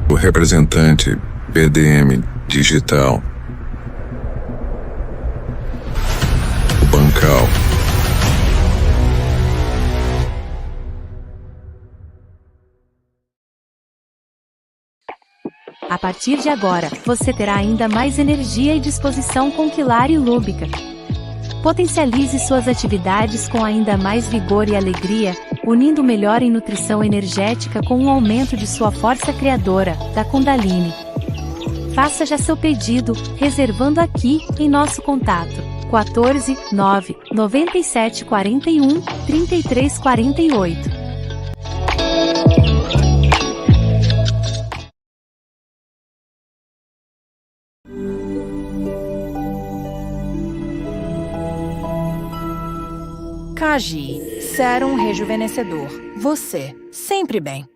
O representante BDM Digital. O Bancal. A partir de agora, você terá ainda mais energia e disposição com Quilari Lúbica. Potencialize suas atividades com ainda mais vigor e alegria, unindo melhor em nutrição energética com um aumento de sua força criadora, da Kundalini. Faça já seu pedido, reservando aqui, em nosso contato, 14 9 97 41 33 48. Kaji, Sérum Rejuvenescedor. Você, sempre bem.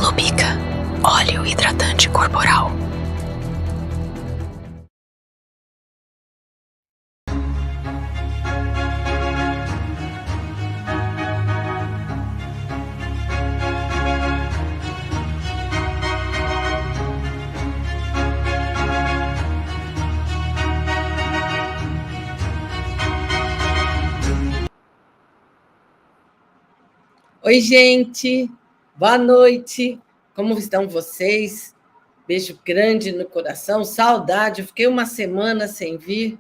Lúbica, óleo hidratante corporal. Oi, gente, boa noite, como estão vocês? Beijo grande no coração, saudade, eu fiquei uma semana sem vir,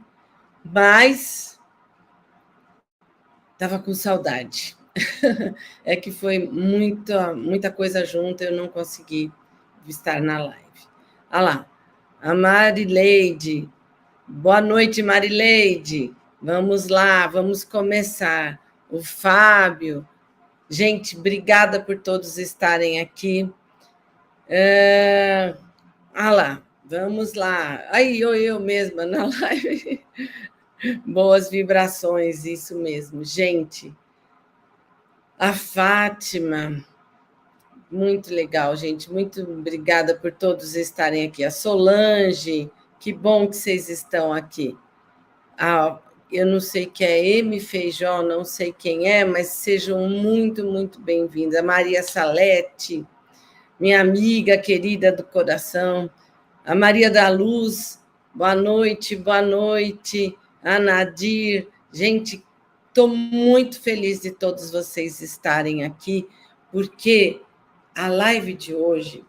mas estava com saudade. É que foi muita coisa junta, eu não consegui estar na live. Olha lá, a Marileide, boa noite, Marileide, vamos lá, vamos começar. O Fábio... Gente, obrigada por todos estarem aqui. Lá, vamos lá. Aí, eu mesma na live. Boas vibrações, isso mesmo. Gente, a Fátima, muito legal, gente. Muito obrigada por todos estarem aqui. A Solange, que bom que vocês estão aqui. Eu não sei que é M. Feijó, não sei quem é, mas sejam muito bem-vindos. A Maria Salete, minha amiga querida do coração. A Maria da Luz, boa noite. A Nadir. Gente, estou muito feliz de todos vocês estarem aqui, porque a live de hoje,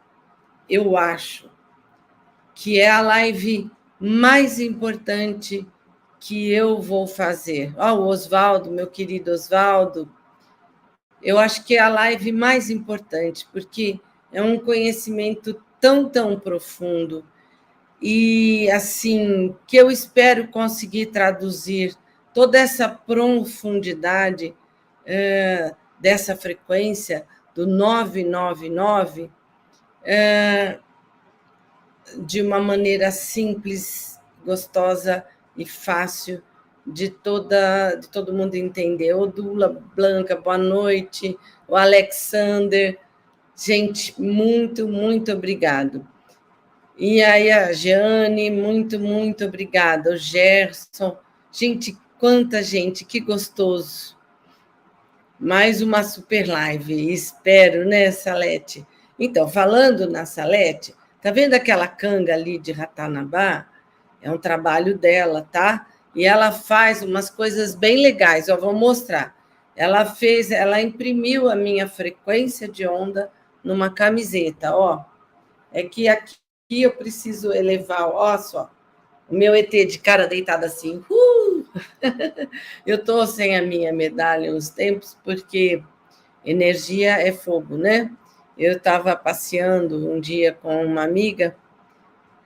eu acho que é a live mais importante que eu vou fazer. O Oswaldo, meu querido Oswaldo, eu acho que é a live mais importante, porque é um conhecimento tão profundo e, assim, que eu espero conseguir traduzir toda essa profundidade dessa frequência do 999 de uma maneira simples, gostosa e fácil de todo mundo entender. O Dula Blanca, boa noite. O Alexander, gente, muito obrigado. E aí a Jeane, muito obrigada. O Gerson, gente, quanta gente, que gostoso. Mais uma super live, espero, né, Salete? Então, falando na Salete, tá vendo aquela canga ali de Ratanabá? É um trabalho dela, tá? E ela faz umas coisas bem legais, eu vou mostrar. Ela imprimiu a minha frequência de onda numa camiseta, ó. É que aqui eu preciso elevar, ó só. O meu ET de cara deitado assim. Eu estou sem a minha medalha uns tempos, porque energia é fogo, né? Eu estava passeando um dia com uma amiga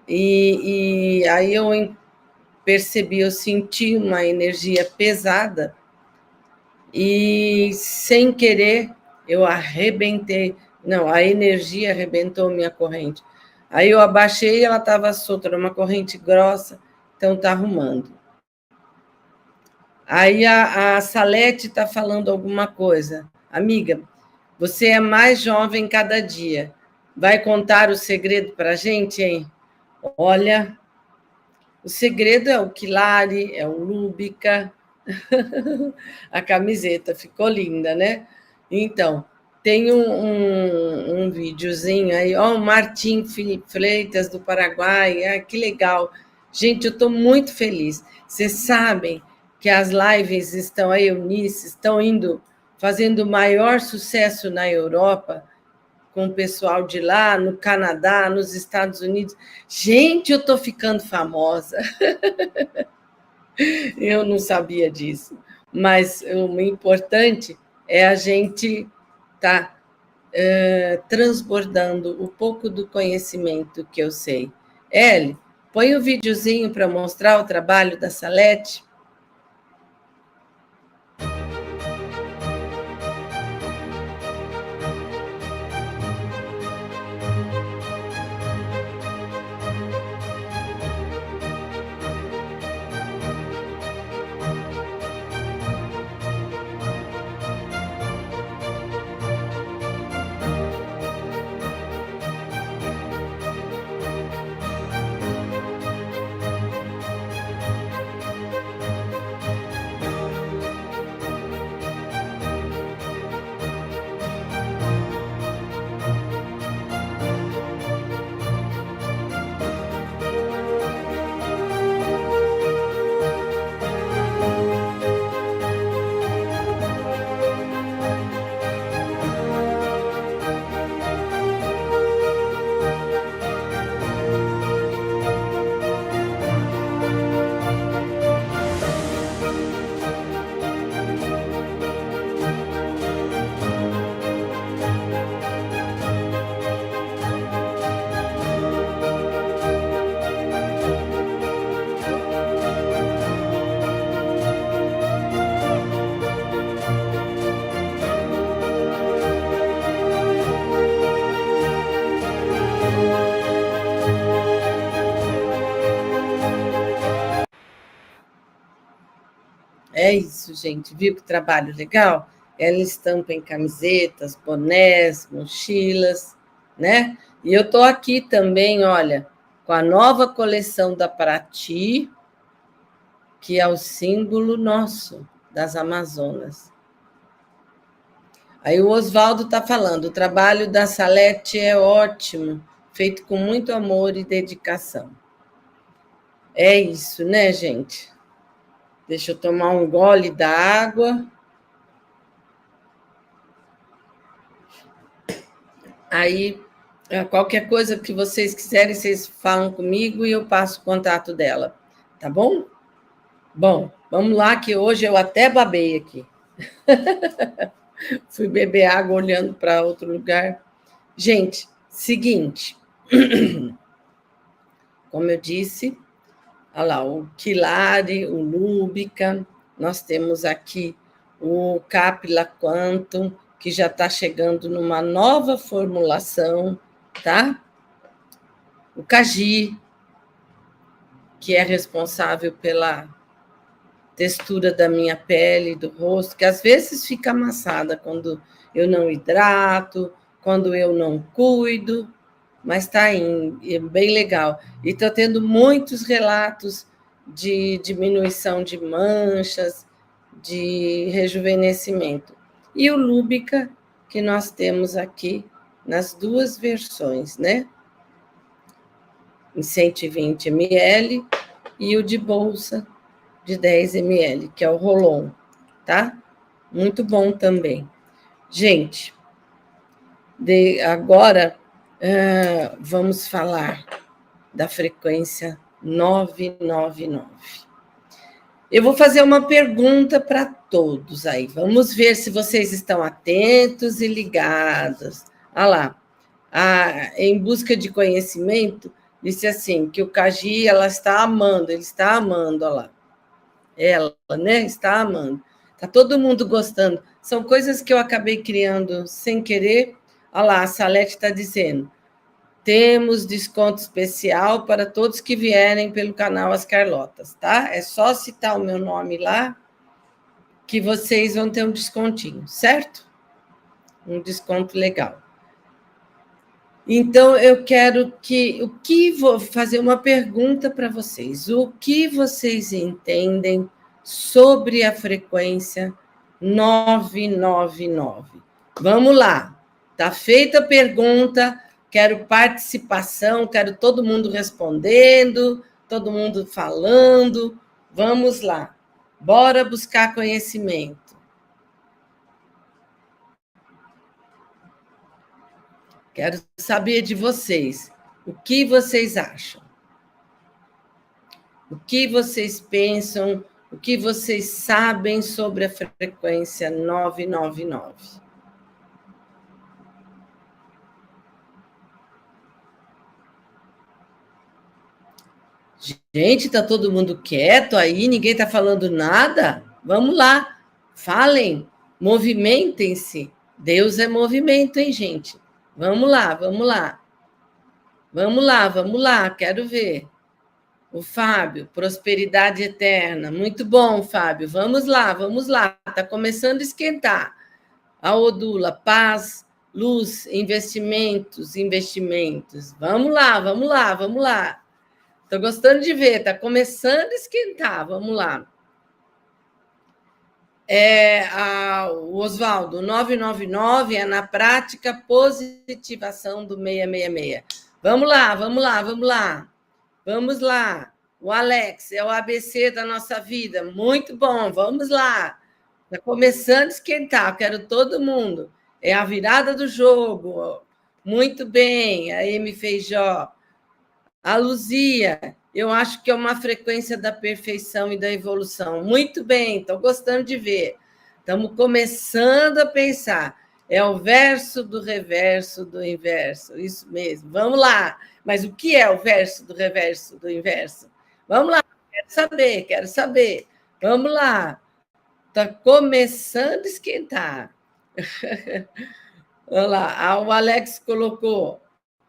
e aí eu percebi, eu senti uma energia pesada e, sem querer, eu arrebentei. Não, a energia arrebentou minha corrente. Aí eu abaixei e ela estava solta, era uma corrente grossa, então está arrumando. Aí a Salete está falando alguma coisa. Amiga, você é mais jovem cada dia. Vai contar o segredo para a gente, hein? Olha, o segredo é o Quilari, é o Lúbica. A camiseta ficou linda, né? Então, tem um videozinho aí, ó, o Martim Freitas do Paraguai, que legal. Gente, eu estou muito feliz. Vocês sabem que as lives estão, a Eunice, estão indo, fazendo o maior sucesso na Europa, com o pessoal de lá, no Canadá, nos Estados Unidos. Gente, eu estou ficando famosa. Eu não sabia disso. Mas o importante é a gente estar transbordando o pouco do conhecimento que eu sei. Eli, põe o videozinho para mostrar o trabalho da Salete. É isso, gente. Viu que trabalho legal? Ela estampa em camisetas, bonés, mochilas, né? E eu estou aqui também, olha, com a nova coleção da Paraty, que é o símbolo nosso das Amazonas. Aí o Oswaldo está falando, o trabalho da Salete é ótimo, feito com muito amor e dedicação. É isso, né, gente? Deixa eu tomar um gole da água. Aí, qualquer coisa que vocês quiserem, vocês falam comigo e eu passo o contato dela. Tá bom? Bom, vamos lá, que hoje eu até babei aqui. Fui beber água olhando para outro lugar. Gente, seguinte. Como eu disse, olha lá, o Quilari, o Lúbica, nós temos aqui o Capila Quantum, que já está chegando numa nova formulação, tá? O Cagi, que é responsável pela textura da minha pele, do rosto, que às vezes fica amassada quando eu não hidrato, quando eu não cuido, mas está bem legal. E estou tendo muitos relatos de diminuição de manchas, de rejuvenescimento. E o Lúbica, que nós temos aqui nas duas versões, né? Em 120 ml e o de bolsa de 10 ml, que é o Rolon, tá? Muito bom também. Gente, agora vamos falar da frequência 999. Eu vou fazer uma pergunta para todos aí. Vamos ver se vocês estão atentos e ligados. Olha lá. Em busca de conhecimento, disse assim, que o Kaji, ela está amando, ele está amando, olha lá. Ela, né, está amando. Está todo mundo gostando. São coisas que eu acabei criando sem querer. Olha lá, a Salete está dizendo, temos desconto especial para todos que vierem pelo canal As Carlotas, tá? É só citar o meu nome lá, que vocês vão ter um descontinho, certo? Um desconto legal. Então, eu quero vou fazer uma pergunta para vocês. O que vocês entendem sobre a frequência 999? Vamos lá. Está feita a pergunta, quero participação, quero todo mundo respondendo, todo mundo falando. Vamos lá. Bora buscar conhecimento. Quero saber de vocês. O que vocês acham? O que vocês pensam? O que vocês sabem sobre a frequência 999? Gente, está todo mundo quieto aí? Ninguém está falando nada? Vamos lá. Falem. Movimentem-se. Deus é movimento, hein, gente? Vamos lá, vamos lá. Vamos lá, vamos lá, quero ver. O Fábio, prosperidade eterna. Muito bom, Fábio. Vamos lá, vamos lá. Está começando a esquentar. A Odula, paz, luz, investimentos, investimentos. Vamos lá, vamos lá, vamos lá. Estou gostando de ver, está começando a esquentar. Vamos lá. O Oswaldo, 999 é na prática positivação do 666. Vamos lá, vamos lá, vamos lá. Vamos lá. O Alex, é o ABC da nossa vida. Muito bom, vamos lá. Está começando a esquentar, quero todo mundo. É a virada do jogo. Muito bem, a M. Feijó. A Luzia, eu acho que é uma frequência da perfeição e da evolução. Muito bem, estou gostando de ver. Estamos começando a pensar. É o verso do reverso do inverso. Isso mesmo. Vamos lá. Mas o que é o verso do reverso do inverso? Vamos lá. Quero saber, quero saber. Vamos lá. Está começando a esquentar. Olha lá. O Alex colocou.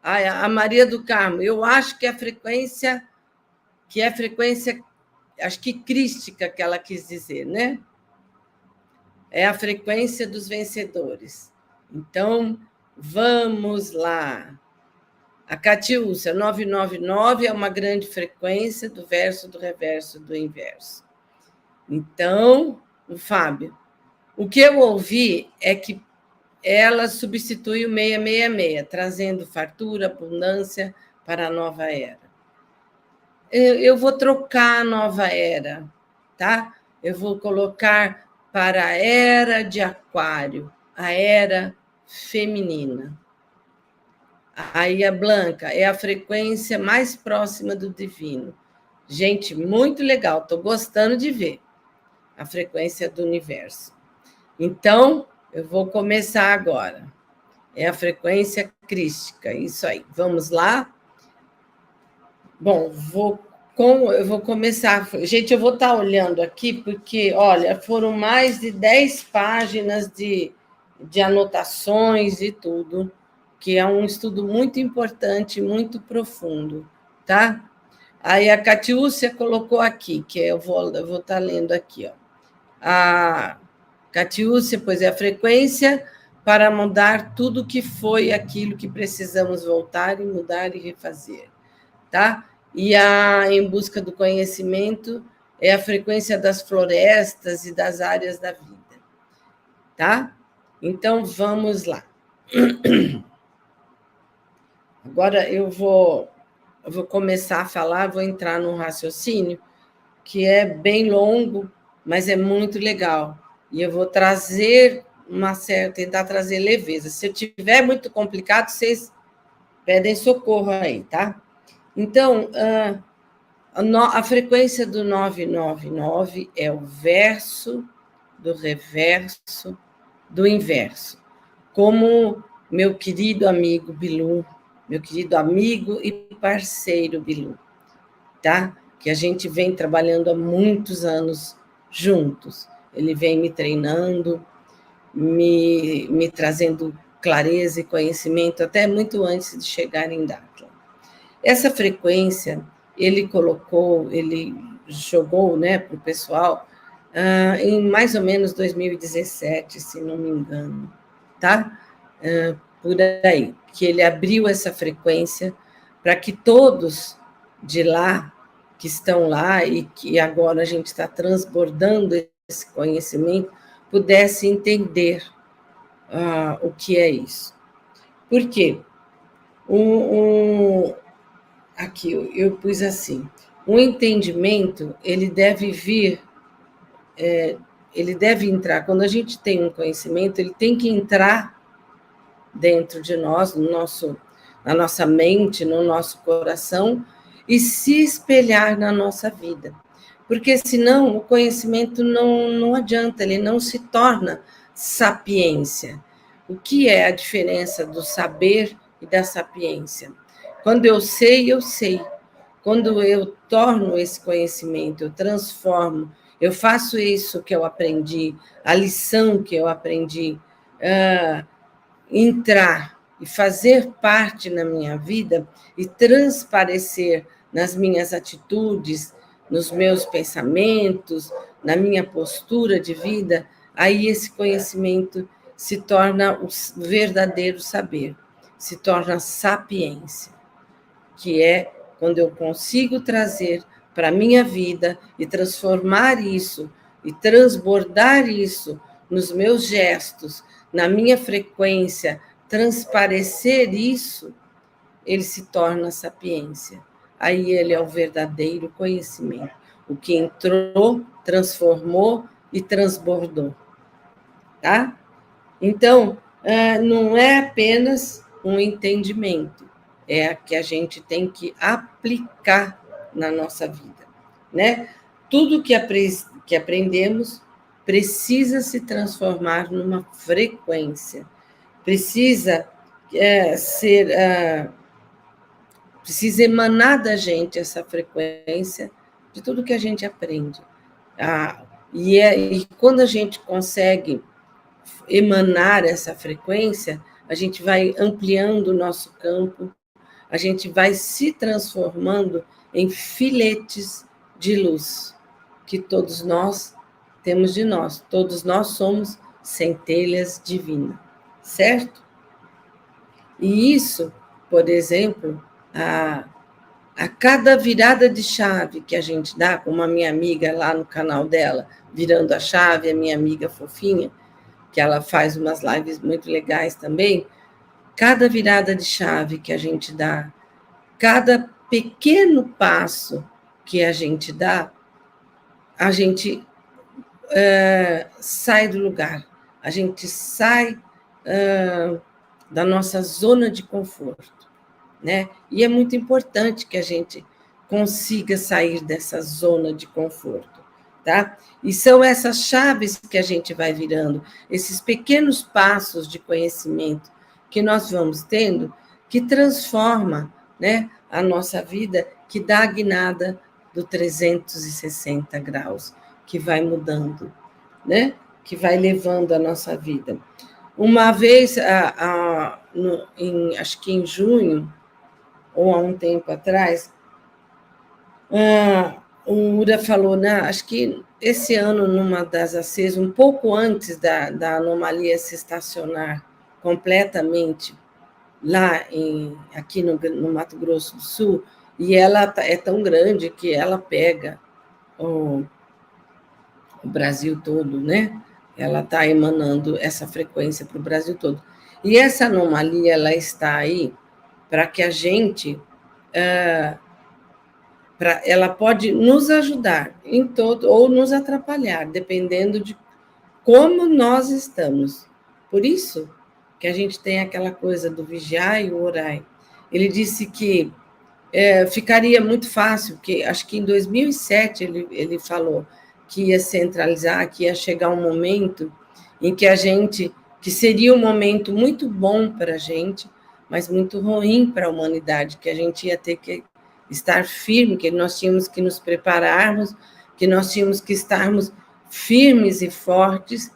A Maria do Carmo, eu acho que é a frequência, acho que crística que ela quis dizer, né? É a frequência dos vencedores. Então, vamos lá. A Catiúcia, 999 é uma grande frequência do verso, do reverso, do inverso. Então, o Fábio, o que eu ouvi é que ela substitui o 666, trazendo fartura, abundância para a nova era. Eu vou trocar a nova era, tá? Eu vou colocar para a era de Aquário, a era feminina. Aí a Blanca é a frequência mais próxima do divino. Gente, muito legal, estou gostando de ver a frequência do universo. Então, eu vou começar agora. É a frequência crística, isso aí. Vamos lá? Bom, eu vou começar. Gente, eu vou estar olhando aqui, porque, olha, foram mais de 10 páginas de anotações e tudo, que é um estudo muito importante, muito profundo, tá? Aí a Catiúcia colocou aqui, que eu vou estar lendo aqui, ó. A Catiúcia, pois é a frequência para mudar tudo que foi aquilo que precisamos voltar e mudar e refazer, tá? E Em Busca do Conhecimento é a frequência das florestas e das áreas da vida, tá? Então, vamos lá. Agora eu vou começar a falar, vou entrar num raciocínio que é bem longo, mas é muito legal. E eu vou trazer tentar trazer leveza. Se eu tiver muito complicado, vocês pedem socorro aí, tá? Então, A frequência do 999 é o verso do reverso do inverso. Como meu querido amigo Bilu, meu querido amigo e parceiro Bilu, tá? Que a gente vem trabalhando há muitos anos juntos. Ele vem me treinando, me trazendo clareza e conhecimento até muito antes de chegar em Dakla. Essa frequência, ele jogou, né, para o pessoal em mais ou menos 2017, se não me engano, tá? Por aí, que ele abriu essa frequência para que todos de lá, que estão lá e que agora a gente está transbordando esse conhecimento, pudessem entender o que é isso. Por quê? Aqui eu pus assim, o entendimento, ele deve vir, ele deve entrar, quando a gente tem um conhecimento, ele tem que entrar dentro de nós, na nossa mente, no nosso coração, e se espelhar na nossa vida. Porque senão o conhecimento não adianta, ele não se torna sapiência. O que é a diferença do saber e da sapiência? Quando eu sei, eu sei. Quando eu torno esse conhecimento, eu transformo, eu faço isso que eu aprendi, a lição que eu aprendi, entrar e fazer parte na minha vida e transparecer nas minhas atitudes, nos meus pensamentos, na minha postura de vida, aí esse conhecimento se torna o verdadeiro saber, se torna sapiência, que é quando eu consigo trazer para a minha vida e transformar isso e transbordar isso nos meus gestos, na minha frequência, transparecer isso, ele se torna sapiência. Aí ele é o verdadeiro conhecimento, o que entrou, transformou e transbordou. Tá? Então, não é apenas um entendimento, é que a gente tem que aplicar na nossa vida, né? Tudo que aprendemos precisa se transformar numa frequência, precisa precisa emanar da gente essa frequência de tudo que a gente aprende. E quando a gente consegue emanar essa frequência, a gente vai ampliando o nosso campo, a gente vai se transformando em filetes de luz, que todos nós temos de nós. Todos nós somos centelhas divinas, certo? E isso, por exemplo, a cada virada de chave que a gente dá, como a minha amiga lá no canal dela, Virando a Chave, a minha amiga fofinha, que ela faz umas lives muito legais também, cada virada de chave que a gente dá, cada pequeno passo que a gente dá, a gente sai do lugar, a gente sai da nossa zona de conforto, né? E é muito importante que a gente consiga sair dessa zona de conforto, tá? E são essas chaves que a gente vai virando, esses pequenos passos de conhecimento que nós vamos tendo, que transforma, né, a nossa vida, que dá a guinada do 360 graus, que vai mudando, né? Que vai levando a nossa vida. Uma vez, acho que em junho, ou há um tempo atrás, o Ura falou, né, acho que esse ano, numa das ACs, um pouco antes da anomalia se estacionar completamente lá aqui no Mato Grosso do Sul, e ela é tão grande que ela pega o Brasil todo, né? Ela está emanando essa frequência para o Brasil todo. E essa anomalia, ela está aí para que a gente... ela pode nos ajudar em todo, ou nos atrapalhar, dependendo de como nós estamos. Por isso que a gente tem aquela coisa do vigiar e o orai. Ele disse que ficaria muito fácil, porque acho que em 2007 ele falou que ia centralizar, que ia chegar um momento em que que seria um momento muito bom para a gente, mas muito ruim para a humanidade, que a gente ia ter que estar firme, que nós tínhamos que nos prepararmos, que nós tínhamos que estarmos firmes e fortes,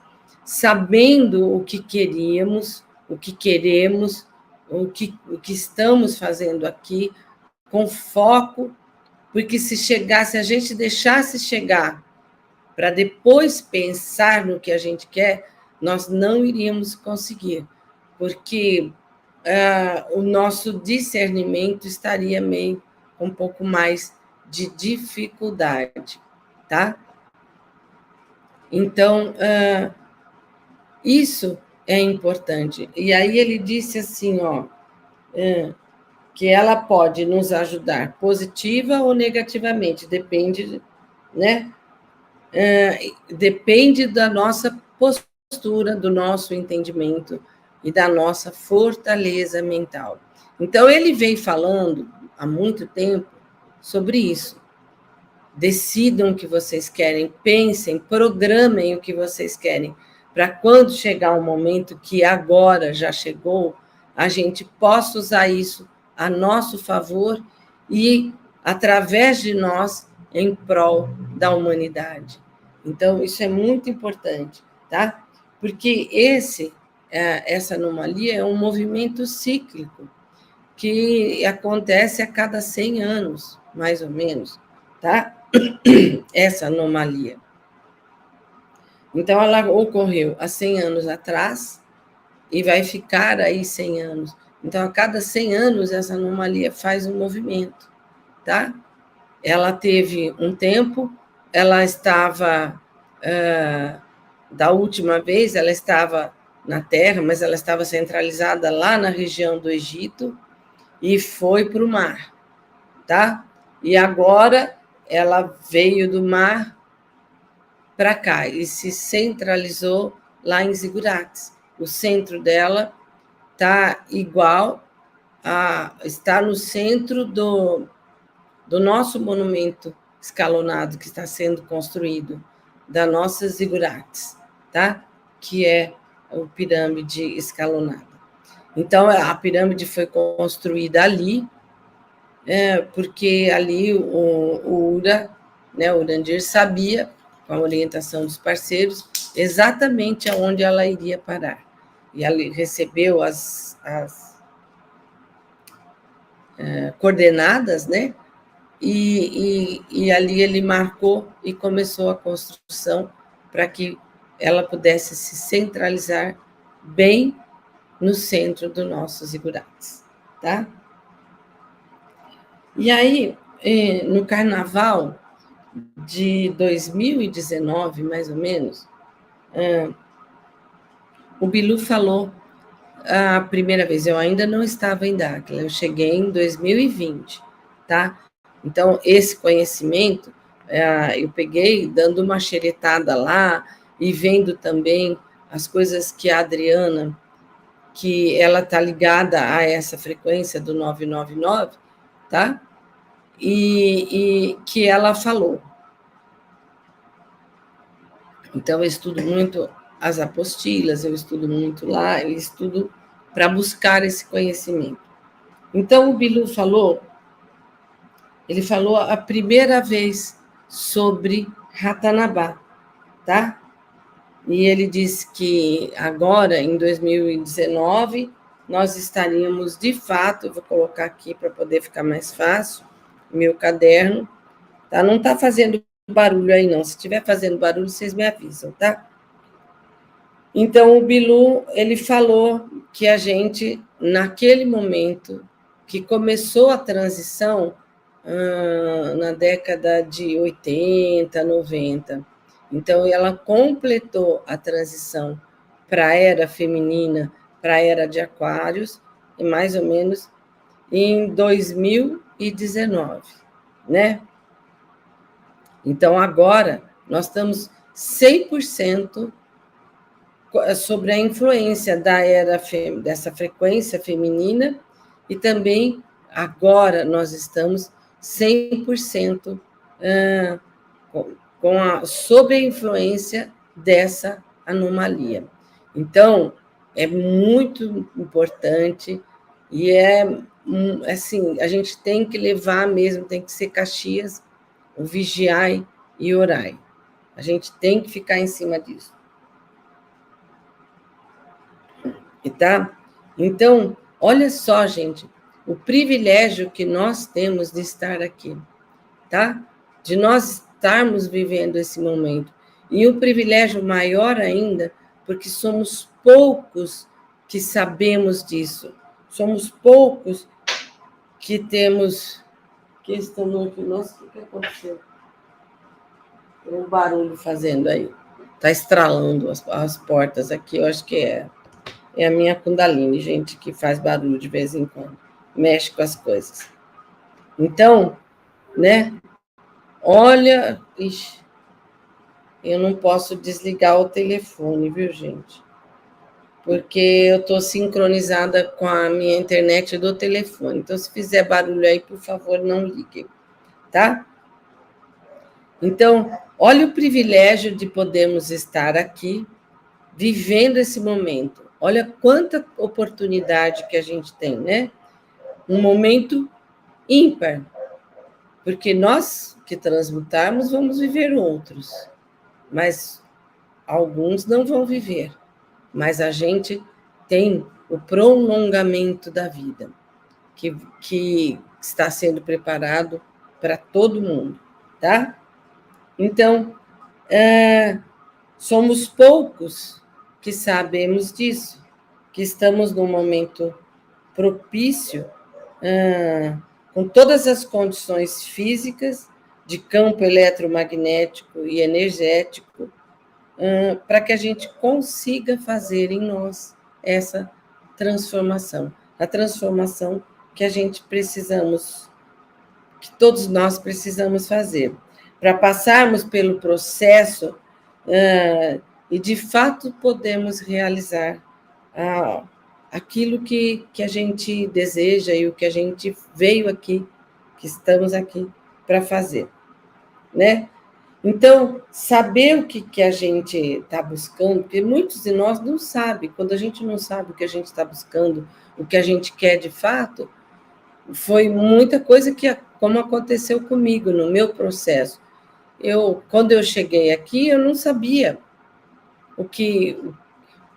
sabendo o que queríamos, o que queremos, o que estamos fazendo aqui, com foco, porque se a gente deixasse chegar para depois pensar no que a gente quer, nós não iríamos conseguir, porque o nosso discernimento estaria meio com um pouco mais de dificuldade, tá? Então, isso é importante. E aí ele disse assim, ó, que ela pode nos ajudar positiva ou negativamente, depende, né? Depende da nossa postura, do nosso entendimento e da nossa fortaleza mental. Então, ele vem falando há muito tempo sobre isso. Decidam o que vocês querem, pensem, programem o que vocês querem, para quando chegar um momento que agora já chegou, a gente possa usar isso a nosso favor e, através de nós, em prol da humanidade. Então, isso é muito importante, tá? Porque essa anomalia é um movimento cíclico que acontece a cada 100 anos, mais ou menos, tá? Essa anomalia. Então, ela ocorreu há 100 anos atrás e vai ficar aí 100 anos. Então, a cada 100 anos, essa anomalia faz um movimento, tá? Ela teve um tempo, ela estava, da última vez, ela estava na Terra, mas ela estava centralizada lá na região do Egito e foi para o mar, tá? E agora ela veio do mar para cá e se centralizou lá em Zigurates. O centro dela está no centro do nosso monumento escalonado que está sendo construído, da nossa Zigurates, tá? Que é a pirâmide escalonada. Então, a pirâmide foi construída ali, porque ali o Ura, né, o Urandir, sabia, com a orientação dos parceiros, exatamente aonde ela iria parar. E ela recebeu as coordenadas, né? E ali ele marcou e começou a construção para que ela pudesse se centralizar bem no centro do nosso Zigurates, tá? E aí, no carnaval de 2019, mais ou menos, o Bilu falou a primeira vez. Eu ainda não estava em Dáquila, eu cheguei em 2020, tá? Então, esse conhecimento, eu peguei dando uma xeretada lá e vendo também as coisas que a Adriana, que ela está ligada a essa frequência do 999, tá? E que ela falou. Então, eu estudo muito as apostilas, eu estudo muito lá, eu estudo para buscar esse conhecimento. Então, o Bilu falou, ele falou a primeira vez sobre Ratanabá, tá? E ele disse que agora, em 2019, nós estaríamos, de fato, eu vou colocar aqui para poder ficar mais fácil, meu caderno, tá? Não está fazendo barulho aí, não. Se estiver fazendo barulho, vocês me avisam, tá? Então, o Bilu, ele falou que a gente, naquele momento que começou a transição, na década de 80, 90, então ela completou a transição para a era feminina, para a era de Aquários, mais ou menos em 2019, né? Então, agora, nós estamos 100% sobre a influência da era dessa frequência feminina e também agora nós estamos 100% sob a influência dessa anomalia. Então, é muito importante e assim, a gente tem que levar mesmo, tem que ser Caxias, o vigiai e orai. A gente tem que ficar em cima disso. E tá? Então, olha só, gente, o privilégio que nós temos de estar aqui, tá? De nós estarmos vivendo esse momento. E um privilégio maior ainda, porque somos poucos que sabemos disso. Somos poucos que temos... Que estamos aqui. Nossa, o que aconteceu? Tem um barulho fazendo aí. Está estralando as portas aqui. Eu acho que é a minha Kundalini, gente, que faz barulho de vez em quando. Mexe com as coisas. Então, né? Olha... Ixi, eu não posso desligar o telefone, viu, gente? Porque eu estou sincronizada com a minha internet do telefone. Então, se fizer barulho aí, por favor, não ligue, tá? Então, olha o privilégio de podermos estar aqui, vivendo esse momento. Olha quanta oportunidade que a gente tem, né? Um momento ímpar, porque nós que transmutarmos vamos viver outros, mas alguns não vão viver. Mas a gente tem o prolongamento da vida, que está sendo preparado para todo mundo, tá? Então, somos poucos que sabemos disso, que estamos num momento propício, com todas as condições físicas, de campo eletromagnético e energético, para que a gente consiga fazer em nós essa transformação. A transformação que a gente precisamos, que todos nós precisamos fazer, para passarmos pelo processo e, de fato, podermos realizar aquilo que a gente deseja e o que a gente veio aqui, que estamos aqui para fazer, né? Então, saber o que a gente está buscando, porque muitos de nós não sabem, quando a gente não sabe o que a gente está buscando, o que a gente quer de fato, foi muita coisa como aconteceu comigo, no meu processo. Quando eu cheguei aqui, eu não sabia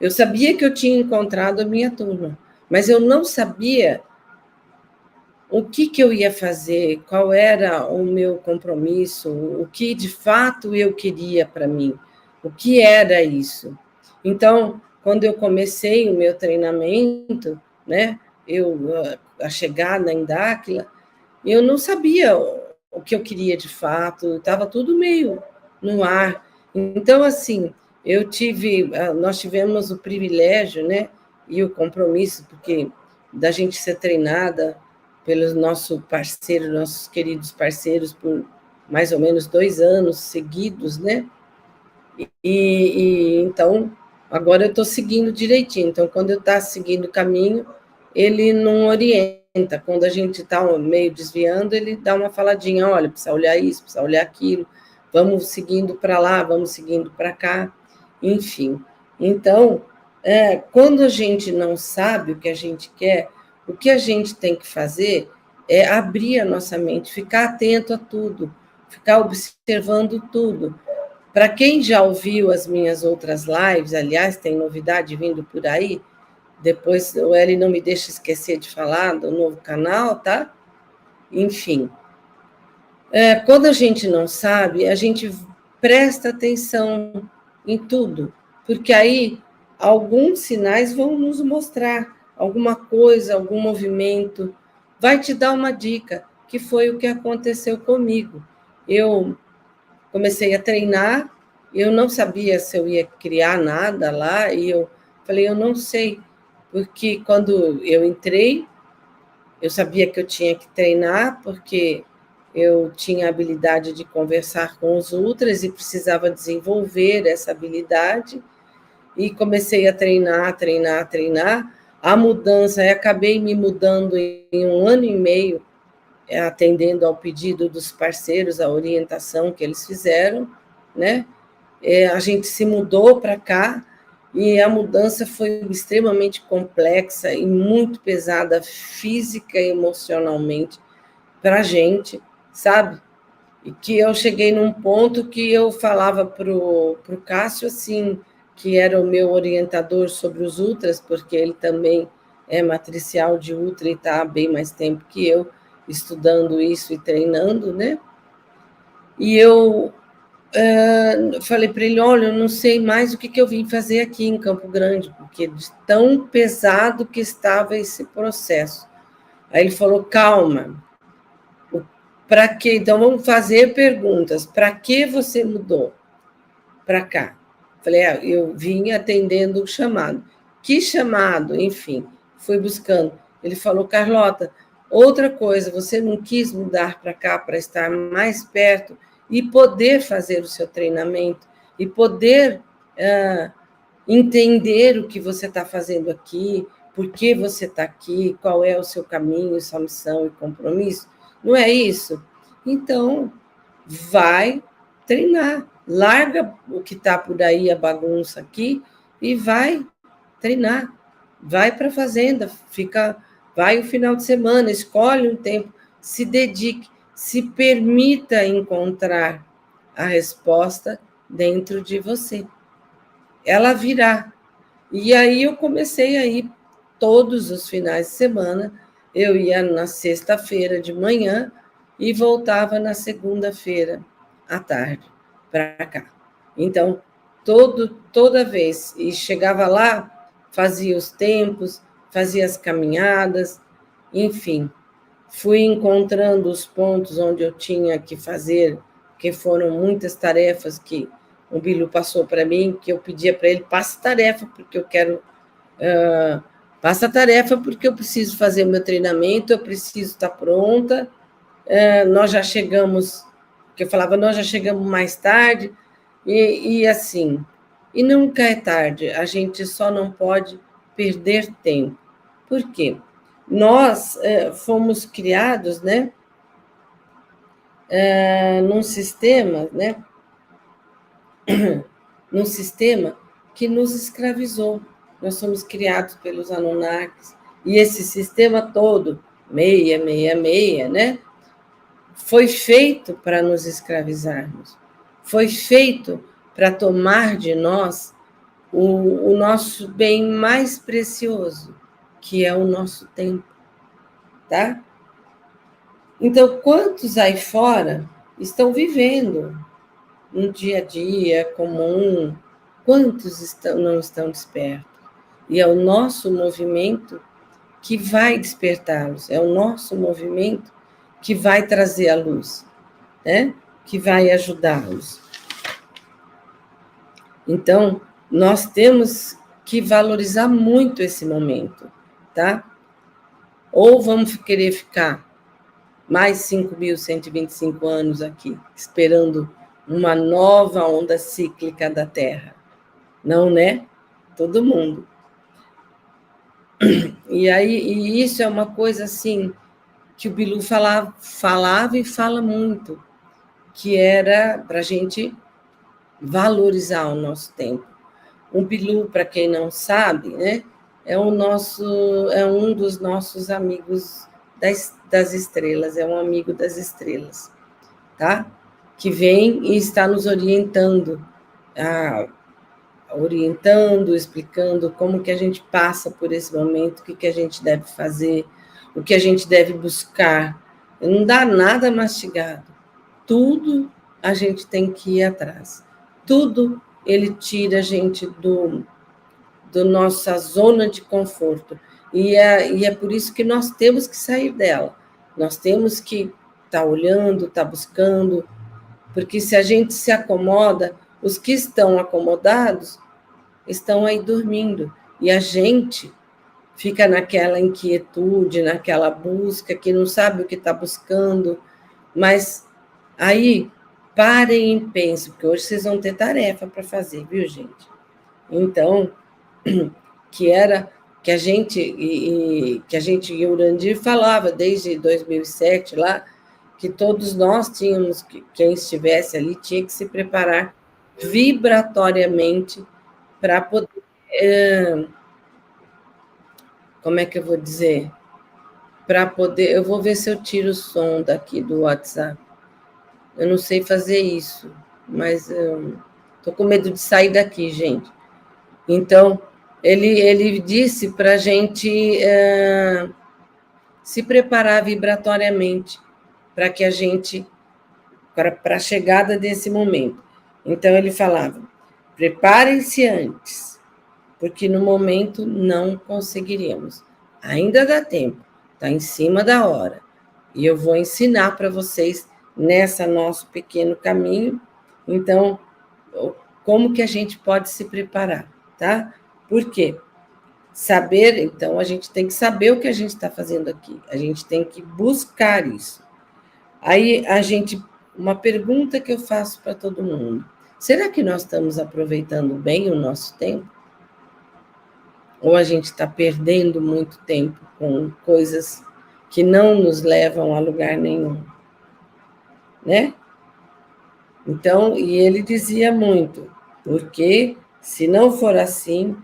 eu sabia que eu tinha encontrado a minha turma, mas eu não sabia o que eu ia fazer, qual era o meu compromisso, o que de fato eu queria para mim, o que era isso. Então, quando eu comecei o meu treinamento, né, a chegada em Dáquila, eu não sabia o que eu queria de fato, estava tudo meio no ar. Então, assim, nós tivemos o privilégio, né, e o compromisso, porque da gente ser treinada pelos nossos queridos parceiros, por mais ou menos 2 anos seguidos, né? E então, agora eu estou seguindo direitinho. Então, quando eu estou seguindo o caminho, ele não orienta. Quando a gente está meio desviando, ele dá uma faladinha, olha, precisa olhar isso, precisa olhar aquilo, vamos seguindo para lá, vamos seguindo para cá, enfim. Então, quando a gente não sabe o que a gente quer, o que a gente tem que fazer é abrir a nossa mente, ficar atento a tudo, ficar observando tudo. Para quem já ouviu as minhas outras lives, aliás, tem novidade vindo por aí, depois o Eli não me deixa esquecer de falar do novo canal, tá? Enfim, quando a gente não sabe, a gente presta atenção em tudo, porque aí alguns sinais vão nos mostrar alguma coisa, algum movimento, vai te dar uma dica, que foi o que aconteceu comigo. Eu comecei a treinar, eu não sabia se eu ia criar nada lá, e eu falei, eu não sei, porque quando eu entrei, eu sabia que eu tinha que treinar, porque eu tinha a habilidade de conversar com os outros e precisava desenvolver essa habilidade, e comecei a treinar, a mudança, eu acabei me mudando em 1 ano e meio, atendendo ao pedido dos parceiros, a orientação que eles fizeram, né? A gente se mudou para cá e a mudança foi extremamente complexa e muito pesada física e emocionalmente para a gente, sabe? E que eu cheguei num ponto que eu falava para o Cássio, assim, que era o meu orientador sobre os ultras, porque ele também é matricial de ultra e está há bem mais tempo que eu, estudando isso e treinando, né? E eu falei para ele, olha, eu não sei mais o que eu vim fazer aqui em Campo Grande, porque de tão pesado que estava esse processo. Aí ele falou, calma, para quê? Então vamos fazer perguntas. Para que você mudou para cá? Falei, eu vim atendendo o chamado. Que chamado? Enfim, fui buscando. Ele falou, Carlota, outra coisa, você não quis mudar para cá para estar mais perto e poder fazer o seu treinamento e poder entender o que você está fazendo aqui, por que você está aqui, qual é o seu caminho, sua missão e compromisso? Não é isso? Então, vai treinar. Larga o que está por aí, a bagunça aqui, e vai treinar. Vai para a fazenda, vai o final de semana, escolhe um tempo, se dedique, se permita encontrar a resposta dentro de você. Ela virá. E aí eu comecei a ir todos os finais de semana, eu ia na sexta-feira de manhã e voltava na segunda-feira à tarde para cá. Então, toda vez, e chegava lá, fazia os tempos, fazia as caminhadas, enfim, fui encontrando os pontos onde eu tinha que fazer, porque foram muitas tarefas que o Bilu passou para mim, que eu pedia para ele, passa tarefa, porque eu quero... passa tarefa, porque eu preciso fazer o meu treinamento, eu preciso estar pronta, nós já chegamos, que eu falava, nós já chegamos mais tarde, e assim, e nunca é tarde, a gente só não pode perder tempo. Por quê? Nós fomos criados, né, num sistema, né, num sistema que nos escravizou. Nós fomos criados pelos Anunnakis, e esse sistema todo, 666, né, foi feito para nos escravizarmos, foi feito para tomar de nós o nosso bem mais precioso, que é o nosso tempo, tá? Então, quantos aí fora estão vivendo um dia a dia comum, quantos não estão despertos? E é o nosso movimento que vai despertá-los, é o nosso movimento que vai trazer a luz, né? Que vai ajudá-los. Então, nós temos que valorizar muito esse momento, tá? Ou vamos querer ficar mais 5.125 anos aqui, esperando uma nova onda cíclica da Terra. Não, né? Todo mundo. E isso é uma coisa assim que o Bilu falava e fala muito, que era para a gente valorizar o nosso tempo. O Bilu, para quem não sabe, né, é um dos nossos amigos das estrelas, é um amigo das estrelas, tá? Que vem e está nos orientando, explicando como que a gente passa por esse momento, o que a gente deve fazer, o que a gente deve buscar. Não dá nada mastigado. Tudo a gente tem que ir atrás. Tudo ele tira a gente do nossa zona de conforto. E é por isso que nós temos que sair dela. Nós temos que estar olhando, estar buscando, porque se a gente se acomoda, os que estão acomodados estão aí dormindo. E a gente fica naquela inquietude, naquela busca, que não sabe o que está buscando. Mas aí, parem e pensem, porque hoje vocês vão ter tarefa para fazer, viu, gente? Então, que que a gente, e o Urandir falava desde 2007 lá, que todos nós tínhamos, quem estivesse ali, tinha que se preparar vibratoriamente para poder, como é que eu vou dizer? Para poder, eu vou ver se eu tiro o som daqui do WhatsApp. Eu não sei fazer isso, mas estou com medo de sair daqui, gente. Então, ele disse para a gente se preparar vibratoriamente para que a gente, para a chegada desse momento. Então, ele falava, preparem-se antes, porque no momento não conseguiríamos. Ainda dá tempo, está em cima da hora. E eu vou ensinar para vocês nessa nosso pequeno caminho, então, como que a gente pode se preparar, tá? Por quê? Saber, então, a gente tem que saber o que a gente está fazendo aqui, a gente tem que buscar isso. Aí, uma pergunta que eu faço para todo mundo, será que nós estamos aproveitando bem o nosso tempo? Ou a gente está perdendo muito tempo com coisas que não nos levam a lugar nenhum, né? Então, e ele dizia muito, porque se não for assim,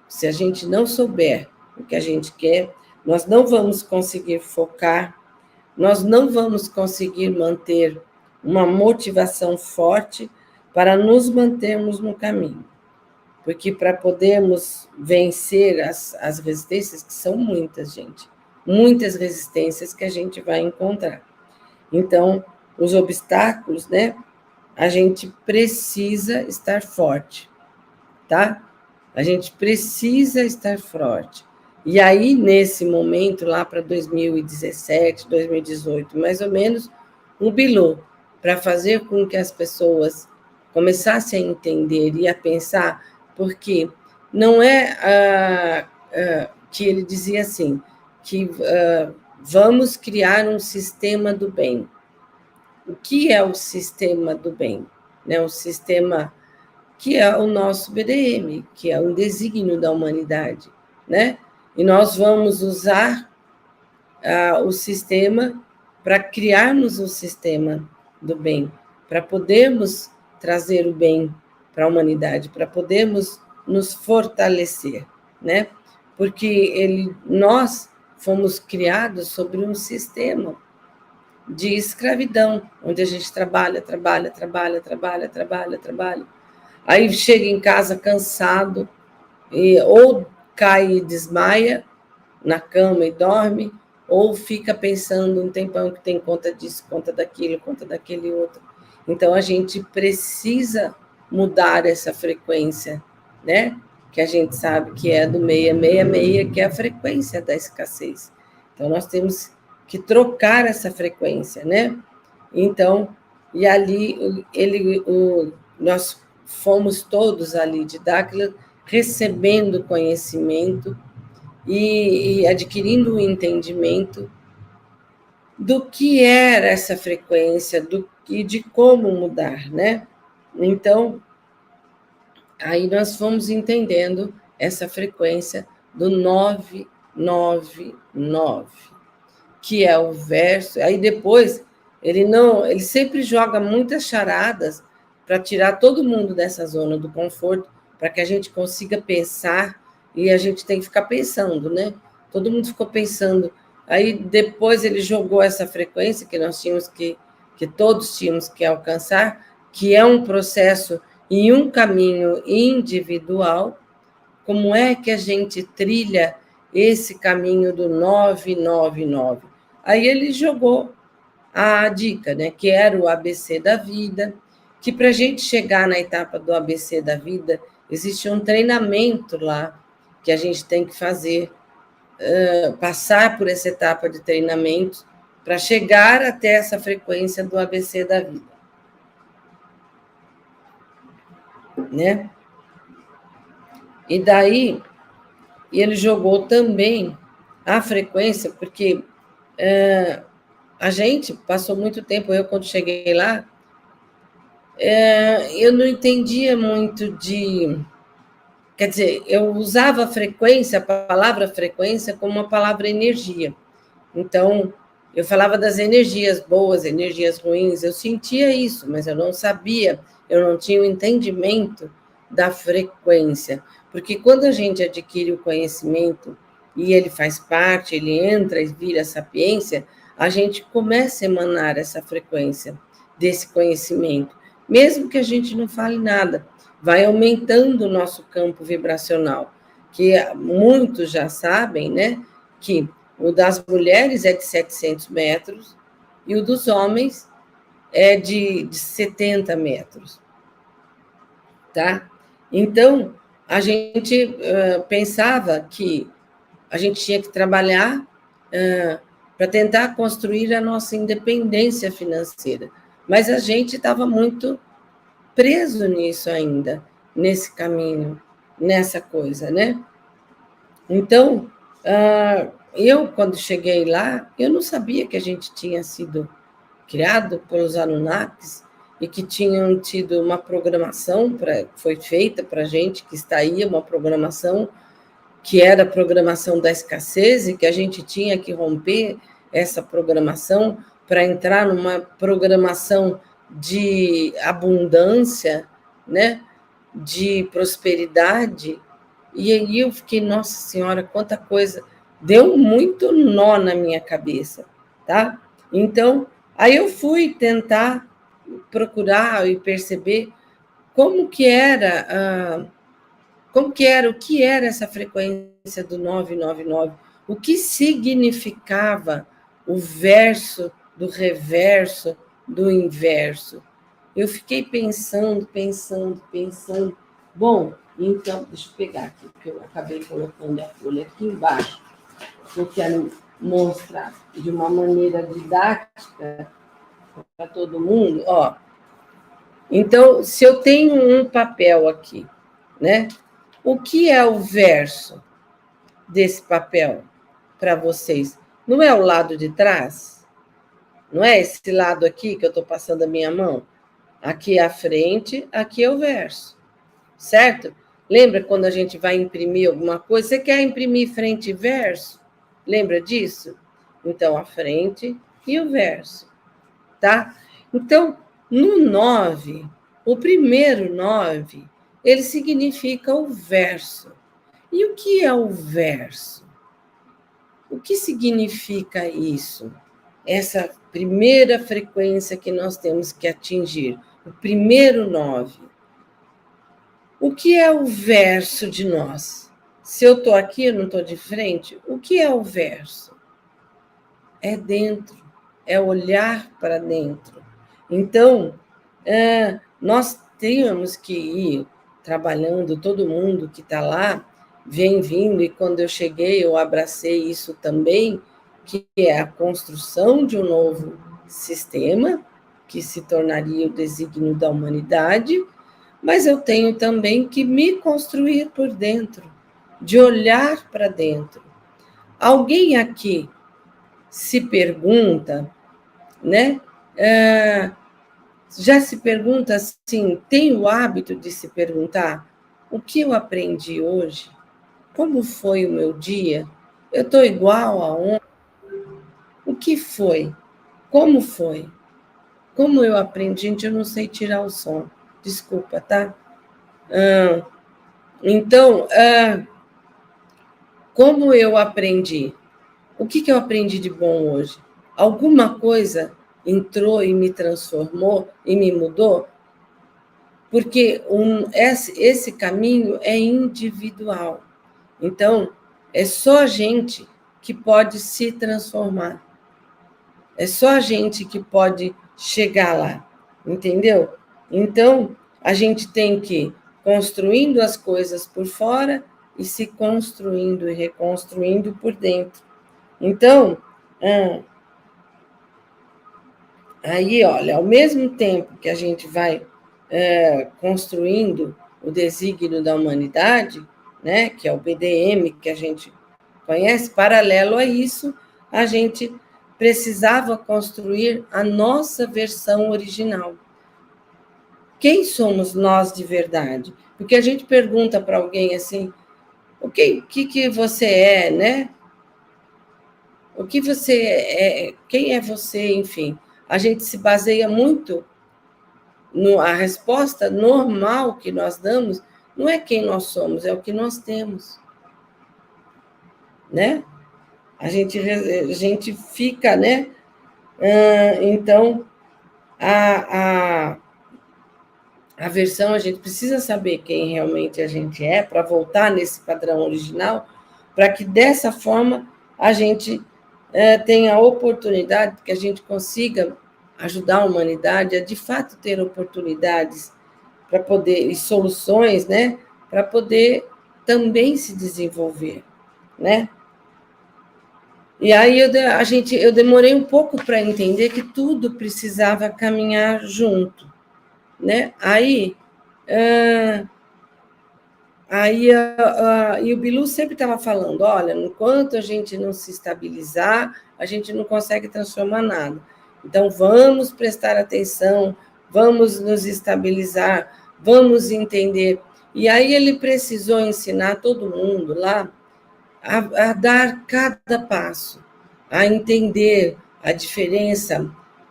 se a gente não souber o que a gente quer, nós não vamos conseguir focar, nós não vamos conseguir manter uma motivação forte para nos mantermos no caminho. Porque para podermos vencer as resistências, que são muitas, gente, muitas resistências que a gente vai encontrar. Então, os obstáculos, né? A gente precisa estar forte, tá? A gente precisa estar forte. E aí, nesse momento, lá para 2017, 2018, mais ou menos, um bilô para fazer com que as pessoas começassem a entender e a pensar, porque não é que ele dizia assim, que vamos criar um sistema do bem. O que é o sistema do bem? Né? O sistema que é o nosso BDM, que é um desígnio da humanidade, né? E nós vamos usar o sistema para criarmos um sistema do bem, para podermos trazer o bem para a humanidade, para podermos nos fortalecer, né? Porque nós fomos criados sobre um sistema de escravidão, onde a gente trabalha. Aí chega em casa cansado, ou cai e desmaia na cama e dorme, ou fica pensando um tempão que tem conta disso, conta daquilo, conta daquele outro. Então, a gente precisa mudar essa frequência, né? Que a gente sabe que é do 666, que é a frequência da escassez. Então, nós temos que trocar essa frequência, né? Então, e ali nós fomos todos ali de Dáquila recebendo conhecimento e adquirindo o entendimento do que era essa frequência e de como mudar, né? Então, aí nós fomos entendendo essa frequência do 999, que é o verso. Aí depois, ele sempre joga muitas charadas para tirar todo mundo dessa zona do conforto, para que a gente consiga pensar, e a gente tem que ficar pensando, né? Todo mundo ficou pensando. Aí depois ele jogou essa frequência que nós tínhamos que todos tínhamos que alcançar, que é um processo e um caminho individual. Como é que a gente trilha esse caminho do 999? Aí ele jogou a dica, né, que era o ABC da vida, que para a gente chegar na etapa do ABC da vida, existe um treinamento lá que a gente tem que fazer, passar por essa etapa de treinamento para chegar até essa frequência do ABC da vida, né? E daí, ele jogou também a frequência, porque a gente passou muito tempo, eu quando cheguei lá, eu não entendia muito quer dizer, eu usava a palavra frequência, como uma palavra energia. Então, eu falava das energias boas, energias ruins, eu sentia isso, mas eu não sabia, eu não tinha o entendimento da frequência. Porque quando a gente adquire o conhecimento e ele faz parte, ele entra e vira sapiência, a gente começa a emanar essa frequência desse conhecimento, mesmo que a gente não fale nada, vai aumentando o nosso campo vibracional, que muitos já sabem, né, que o das mulheres é de 700 metros e o dos homens é de 70 metros, tá? Então, a gente pensava que a gente tinha que trabalhar para tentar construir a nossa independência financeira, mas a gente estava muito preso nisso ainda, nesse caminho, nessa coisa, né? Então, eu, quando cheguei lá, eu não sabia que a gente tinha sido criado pelos Anunnakis e que tinham tido uma programação, foi feita para a gente, que está aí, uma programação que era a programação da escassez e que a gente tinha que romper essa programação para entrar numa programação de abundância, né? De prosperidade. E aí eu fiquei, nossa senhora, quanta coisa, deu muito nó na minha cabeça, tá? Então, aí eu fui tentar procurar e perceber como que era, o que era essa frequência do 999, o que significava o verso do reverso do inverso. Eu fiquei pensando. Bom, então, deixa eu pegar aqui, porque eu acabei colocando a folha aqui embaixo, porque eu quero mostrar de uma maneira didática para todo mundo. Ó, então, se eu tenho um papel aqui, né? O que é o verso desse papel para vocês? Não é o lado de trás? Não é esse lado aqui que eu estou passando a minha mão? Aqui é a frente, aqui é o verso. Certo? Lembra quando a gente vai imprimir alguma coisa? Você quer imprimir frente e verso? Lembra disso? Então, a frente e o verso. Tá? Então, no 9, o primeiro 9, ele significa o verso. E o que é o verso? O que significa isso? Essa primeira frequência que nós temos que atingir, o primeiro 9. O que é o verso de nós? Se eu estou aqui, eu não estou de frente, o que é o verso? É dentro, é olhar para dentro. Então, nós temos que ir trabalhando, todo mundo que está lá, vem vindo, e quando eu cheguei, eu abracei isso também, que é a construção de um novo sistema, que se tornaria o desígnio da humanidade, mas eu tenho também que me construir por dentro, de olhar para dentro. Alguém aqui se pergunta, né? Já se pergunta assim, tem o hábito de se perguntar o que eu aprendi hoje? Como foi o meu dia? Eu estou igual a ontem? O que foi? Como foi? Como eu aprendi? Gente, eu não sei tirar o som. Desculpa, tá? Então, como eu aprendi? O que eu aprendi de bom hoje? Alguma coisa entrou e me transformou e me mudou? Porque esse caminho é individual. Então, é só a gente que pode se transformar. É só a gente que pode chegar lá, entendeu? Então, a gente tem que ir construindo as coisas por fora e se construindo e reconstruindo por dentro. Então, aí, olha, ao mesmo tempo que a gente vai construindo o desígnio da humanidade, né, que é o BDM, que a gente conhece, paralelo a isso, a gente precisava construir a nossa versão original, quem somos nós de verdade? Porque a gente pergunta para alguém assim, o que você é, né? O que você é, quem é você, enfim. A gente se baseia muito a resposta normal que nós damos não é quem nós somos, é o que nós temos, né? A gente fica, né? Então, a versão, a gente precisa saber quem realmente a gente é para voltar nesse padrão original, para que dessa forma a gente tenha a oportunidade, que a gente consiga ajudar a humanidade a de fato ter oportunidades para poder, e soluções, né, para poder também se desenvolver, né? E aí eu demorei um pouco para entender que tudo precisava caminhar junto, né? E o Bilu sempre estava falando, olha, enquanto a gente não se estabilizar, a gente não consegue transformar nada. Então, vamos prestar atenção, vamos nos estabilizar, vamos entender. E aí ele precisou ensinar todo mundo lá a dar cada passo, a entender a diferença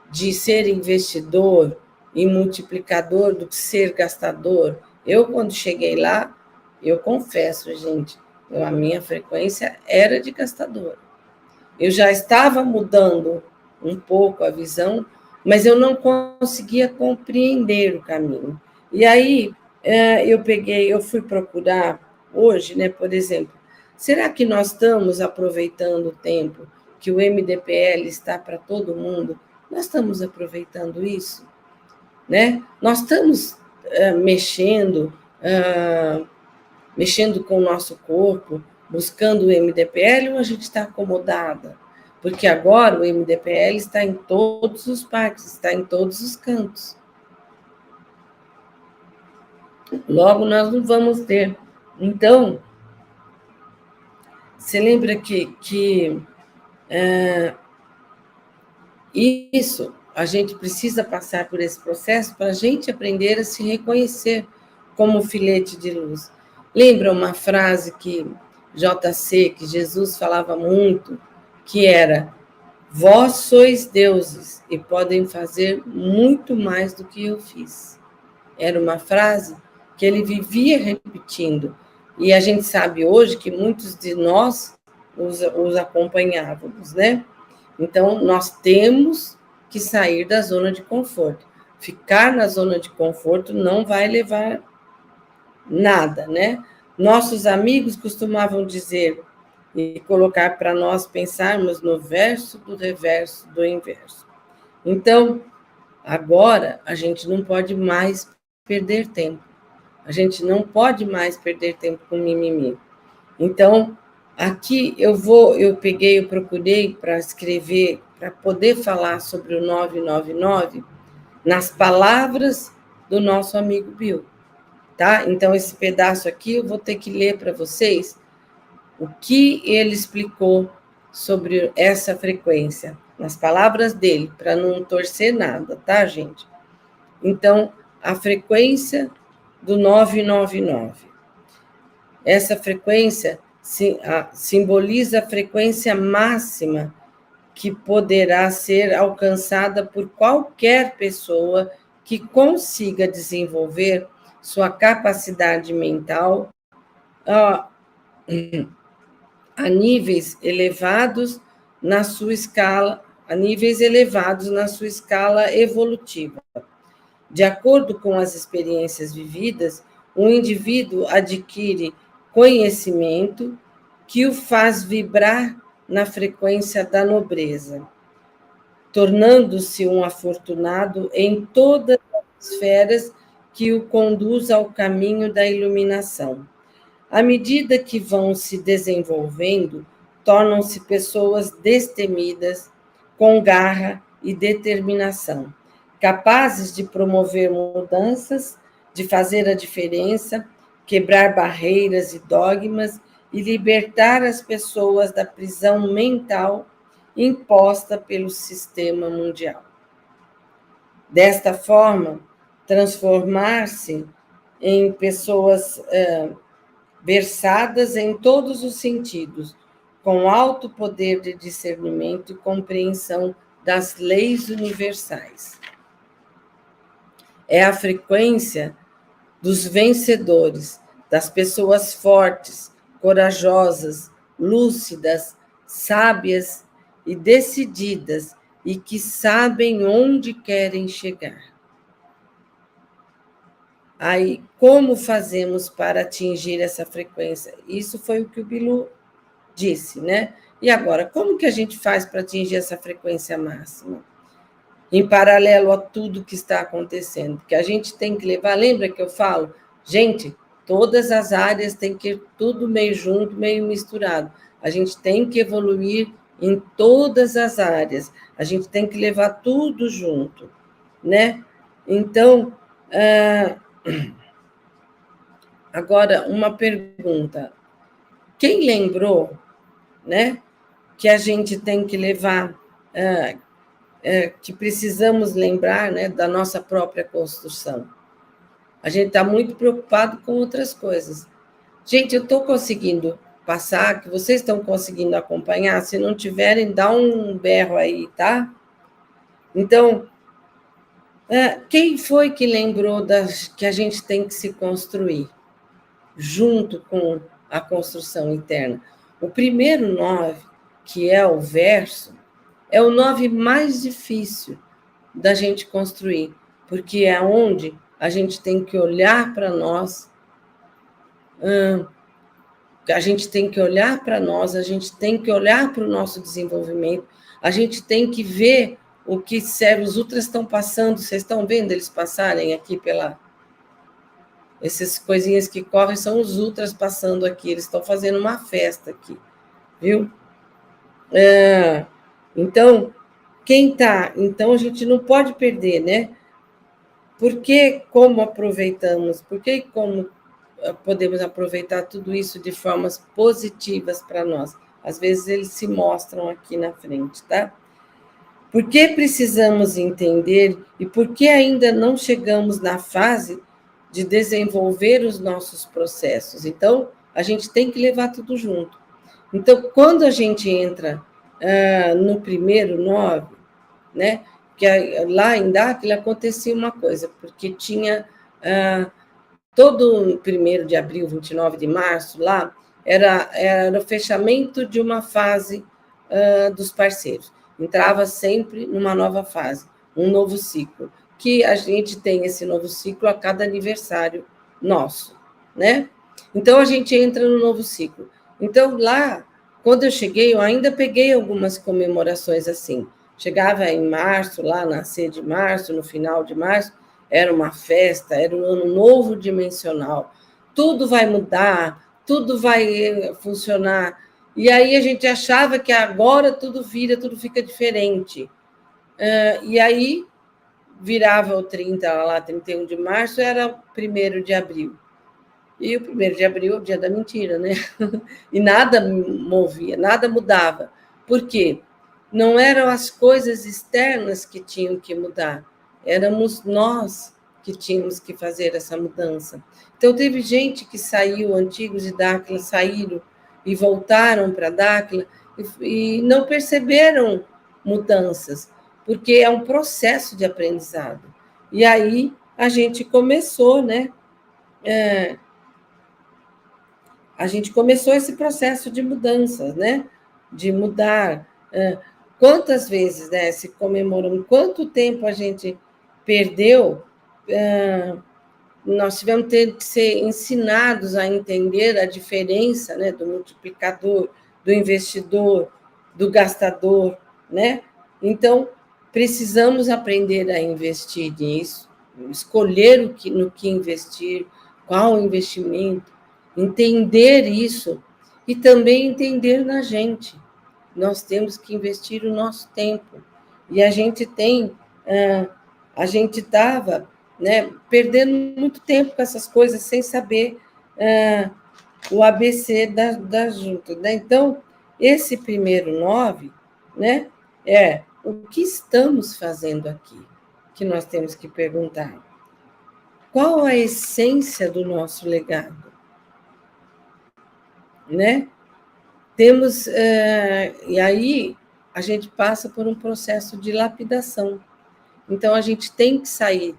de ser investidor e multiplicador do que ser gastador. Eu, quando cheguei lá, eu confesso, gente, a minha frequência era de gastador. Eu já estava mudando um pouco a visão, mas eu não conseguia compreender o caminho. E aí eu fui procurar hoje, né, por exemplo, será que nós estamos aproveitando o tempo que o MDPL está para todo mundo? Nós estamos aproveitando isso, né? Nós estamos mexendo com o nosso corpo, buscando o MDPL, ou a gente está acomodada? Porque agora o MDPL está em todos os parques, está em todos os cantos. Logo, nós não vamos ter. Então, você lembra que isso, a gente precisa passar por esse processo para a gente aprender a se reconhecer como filete de luz. Lembra uma frase que Jesus falava muito, que era: vós sois deuses e podem fazer muito mais do que eu fiz. Era uma frase que ele vivia repetindo. E a gente sabe hoje que muitos de nós os acompanhávamos, né? Então, nós temos que sair da zona de conforto. Ficar na zona de conforto não vai levar nada, né? Nossos amigos costumavam dizer e colocar para nós pensarmos no verso do reverso do inverso. Então, agora, a gente não pode mais perder tempo. A gente não pode mais perder tempo com mimimi. Então, aqui eu procurei para escrever, para poder falar sobre o 999 nas palavras do nosso amigo Bill, tá? Então, esse pedaço aqui eu vou ter que ler para vocês o que ele explicou sobre essa frequência, nas palavras dele, para não torcer nada, tá, gente? Então, a frequência do 999. Essa frequência simboliza a frequência máxima que poderá ser alcançada por qualquer pessoa que consiga desenvolver sua capacidade mental a níveis elevados na sua escala, evolutiva. De acordo com as experiências vividas, o indivíduo adquire conhecimento que o faz vibrar na frequência da nobreza, tornando-se um afortunado em todas as esferas que o conduz ao caminho da iluminação. À medida que vão se desenvolvendo, tornam-se pessoas destemidas, com garra e determinação, capazes de promover mudanças, de fazer a diferença, quebrar barreiras e dogmas e libertar as pessoas da prisão mental imposta pelo sistema mundial. Desta forma, transformar-se em pessoas versadas em todos os sentidos, com alto poder de discernimento e compreensão das leis universais. É a frequência dos vencedores, das pessoas fortes, corajosas, lúcidas, sábias e decididas, e que sabem onde querem chegar. Aí, como fazemos para atingir essa frequência? Isso foi o que o Bilu disse, né? E agora, como que a gente faz para atingir essa frequência máxima? Em paralelo a tudo que está acontecendo, porque a gente tem que levar, lembra que eu falo? Gente, todas as áreas têm que ir tudo meio junto, meio misturado. A gente tem que evoluir em todas as áreas. A gente tem que levar tudo junto, né? Então, agora, uma pergunta. Quem lembrou, né, que a gente tem que levar, que precisamos lembrar, né, da nossa própria construção? A gente está muito preocupado com outras coisas. Gente, eu estou conseguindo passar, que vocês estão conseguindo acompanhar. Se não tiverem, dá um berro aí, tá? Então, quem foi que lembrou que a gente tem que se construir junto com a construção interna? O primeiro 9, que é o verso, é o 9 mais difícil da gente construir, porque é onde a gente tem que olhar para nós, a gente tem que olhar para nós, a gente tem que olhar para o nosso desenvolvimento, a gente tem que ver o que os ultras estão passando. Vocês estão vendo eles passarem aqui essas coisinhas que correm são os ultras passando aqui, eles estão fazendo uma festa aqui, viu? Então, então a gente não pode perder, né? Porque como aproveitamos, porque como podemos aproveitar tudo isso de formas positivas para nós? Às vezes eles se mostram aqui na frente, tá? Por que precisamos entender e por que ainda não chegamos na fase de desenvolver os nossos processos? Então, a gente tem que levar tudo junto. Então, quando a gente entra no primeiro 9, né, que lá em Dáquila acontecia uma coisa, porque tinha todo 1º de abril, 29 de março, lá, era o fechamento de uma fase dos parceiros. Entrava sempre numa nova fase, um novo ciclo, que a gente tem esse novo ciclo a cada aniversário nosso, né? Então, a gente entra no novo ciclo. Então, lá, quando eu cheguei, eu ainda peguei algumas comemorações assim. Chegava em março, lá na C de março, no final de março, era uma festa, era um ano novo dimensional. Tudo vai mudar, tudo vai funcionar. E aí a gente achava que agora tudo fica diferente. E aí virava o 31 de março, era o 1º de abril. E o 1º de abril é o dia da mentira, né? E nada movia, nada mudava. Por quê? Não eram as coisas externas que tinham que mudar, éramos nós que tínhamos que fazer essa mudança. Então, teve gente que saiu, antigos de Dáquila, saíram e voltaram para Dáquila e não perceberam mudanças, porque é um processo de aprendizado. E aí a gente começou, né? A gente começou esse processo de mudanças, né? De mudar. Quantas vezes, né, se comemoramos, quanto tempo a gente perdeu, nós tivemos que ser ensinados a entender a diferença, né, do multiplicador, do investidor, do gastador, né? Então, precisamos aprender a investir nisso, escolher no que investir, qual investimento, entender isso e também entender na gente. Nós temos que investir o nosso tempo. E a gente estava, né, perdendo muito tempo com essas coisas, sem saber o ABC da junta. Né? Então, esse primeiro 9, né, é o que estamos fazendo aqui, que nós temos que perguntar. qual a essência do nosso legado, né? Temos, e aí a gente passa por um processo de lapidação. Então, a gente tem que sair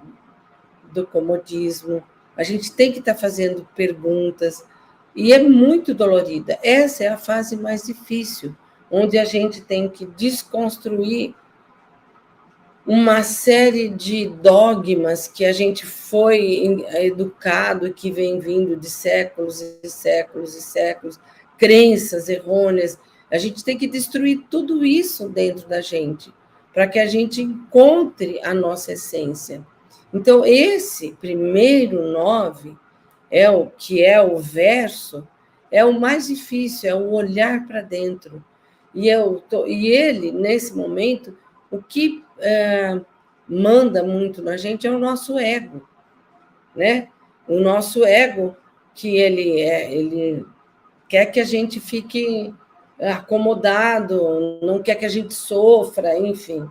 do comodismo, a gente tem que estar fazendo perguntas, e é muito dolorida. Essa é a fase mais difícil, onde a gente tem que desconstruir uma série de dogmas que a gente foi educado e que vem vindo de séculos e séculos e séculos, crenças errôneas. A gente tem que destruir tudo isso dentro da gente, para que a gente encontre a nossa essência. Então, esse primeiro 9, que é o verso, é o mais difícil, é o olhar para dentro. E ele, nesse momento, o que manda muito na gente é o nosso ego, né? O nosso ego, que ele quer que a gente fique acomodado, não quer que a gente sofra, enfim.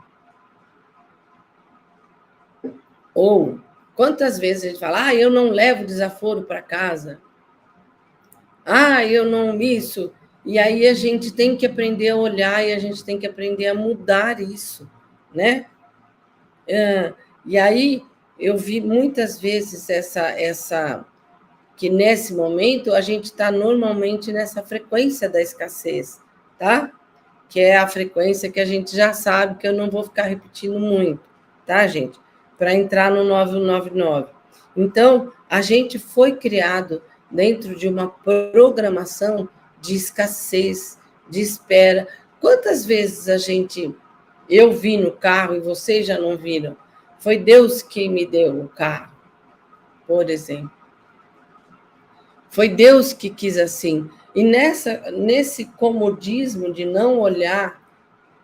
Ou, quantas vezes a gente fala, eu não levo desaforo para casa, eu não isso. E aí a gente tem que aprender a olhar e a gente tem que aprender a mudar isso, né? E aí eu vi muitas vezes que nesse momento a gente está normalmente nessa frequência da escassez, tá? Que é a frequência que a gente já sabe, que eu não vou ficar repetindo muito, tá, gente? Para entrar no 999. Então, a gente foi criado dentro de uma programação de escassez, de espera. Quantas vezes eu vi no carro e vocês já não viram? Foi Deus que me deu o carro, por exemplo. Foi Deus que quis assim. E nesse comodismo de não olhar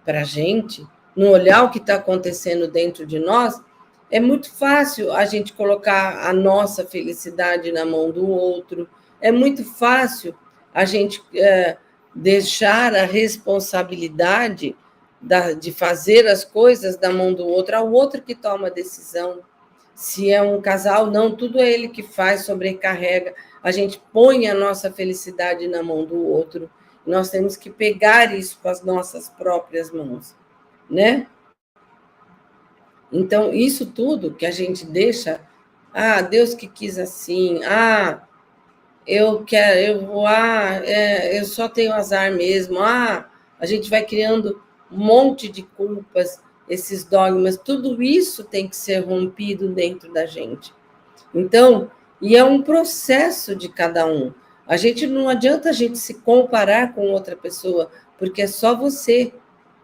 para a gente, não olhar o que está acontecendo dentro de nós, é muito fácil a gente colocar a nossa felicidade na mão do outro, é muito fácil a gente deixar a responsabilidade de fazer as coisas na mão do outro, ao outro que toma a decisão. Se é um casal, não, tudo é ele que faz, sobrecarrega. A gente põe a nossa felicidade na mão do outro. Nós temos que pegar isso com as nossas próprias mãos, né? Então, isso tudo que a gente deixa, Deus que quis assim, eu só tenho azar mesmo, a gente vai criando um monte de culpas, esses dogmas, tudo isso tem que ser rompido dentro da gente. Então, e é um processo de cada um. Não adianta a gente se comparar com outra pessoa, porque é só você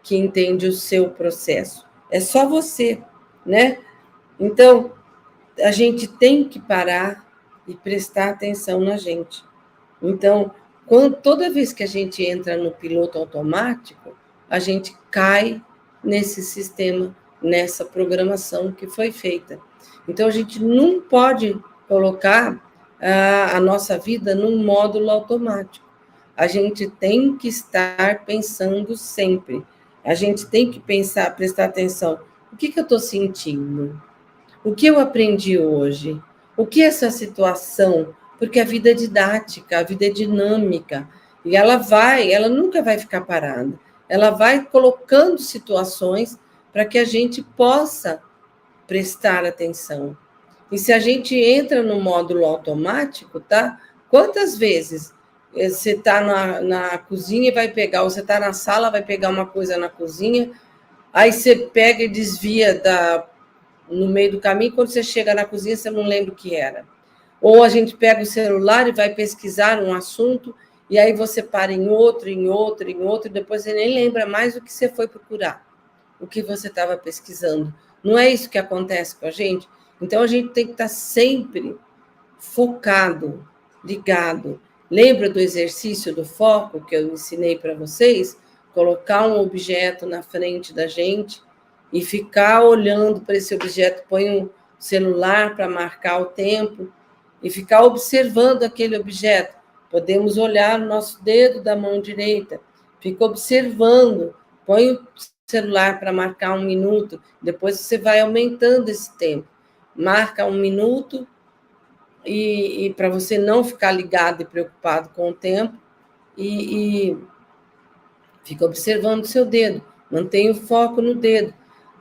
que entende o seu processo. É só você, né? Então, a gente tem que parar e prestar atenção na gente. Então, toda vez que a gente entra no piloto automático, a gente cai nesse sistema, nessa programação que foi feita. Então, a gente não pode colocar a nossa vida num módulo automático. A gente tem que estar pensando sempre. A gente tem que prestar atenção. O que eu estou sentindo? O que eu aprendi hoje? O que é essa situação? Porque a vida é didática, a vida é dinâmica, e ela nunca vai ficar parada. Ela vai colocando situações para que a gente possa prestar atenção. E se a gente entra no módulo automático, tá? Quantas vezes você está na cozinha e vai pegar, ou você está na sala, vai pegar uma coisa na cozinha, aí você pega e desvia no meio do caminho, quando você chega na cozinha, você não lembra o que era. Ou a gente pega o celular e vai pesquisar um assunto, e aí você para em outro, e depois você nem lembra mais o que você foi procurar, o que você estava pesquisando. Não é isso que acontece com a gente? Então, a gente tem que estar sempre focado, ligado. Lembra do exercício do foco que eu ensinei para vocês? Colocar um objeto na frente da gente e ficar olhando para esse objeto, põe um celular para marcar o tempo e ficar observando aquele objeto. Podemos olhar o nosso dedo da mão direita, fica observando, põe o celular para marcar 1 minuto, depois você vai aumentando esse tempo. Marca 1 minuto, e para você não ficar ligado e preocupado com o tempo, e fica observando o seu dedo, mantenha o foco no dedo,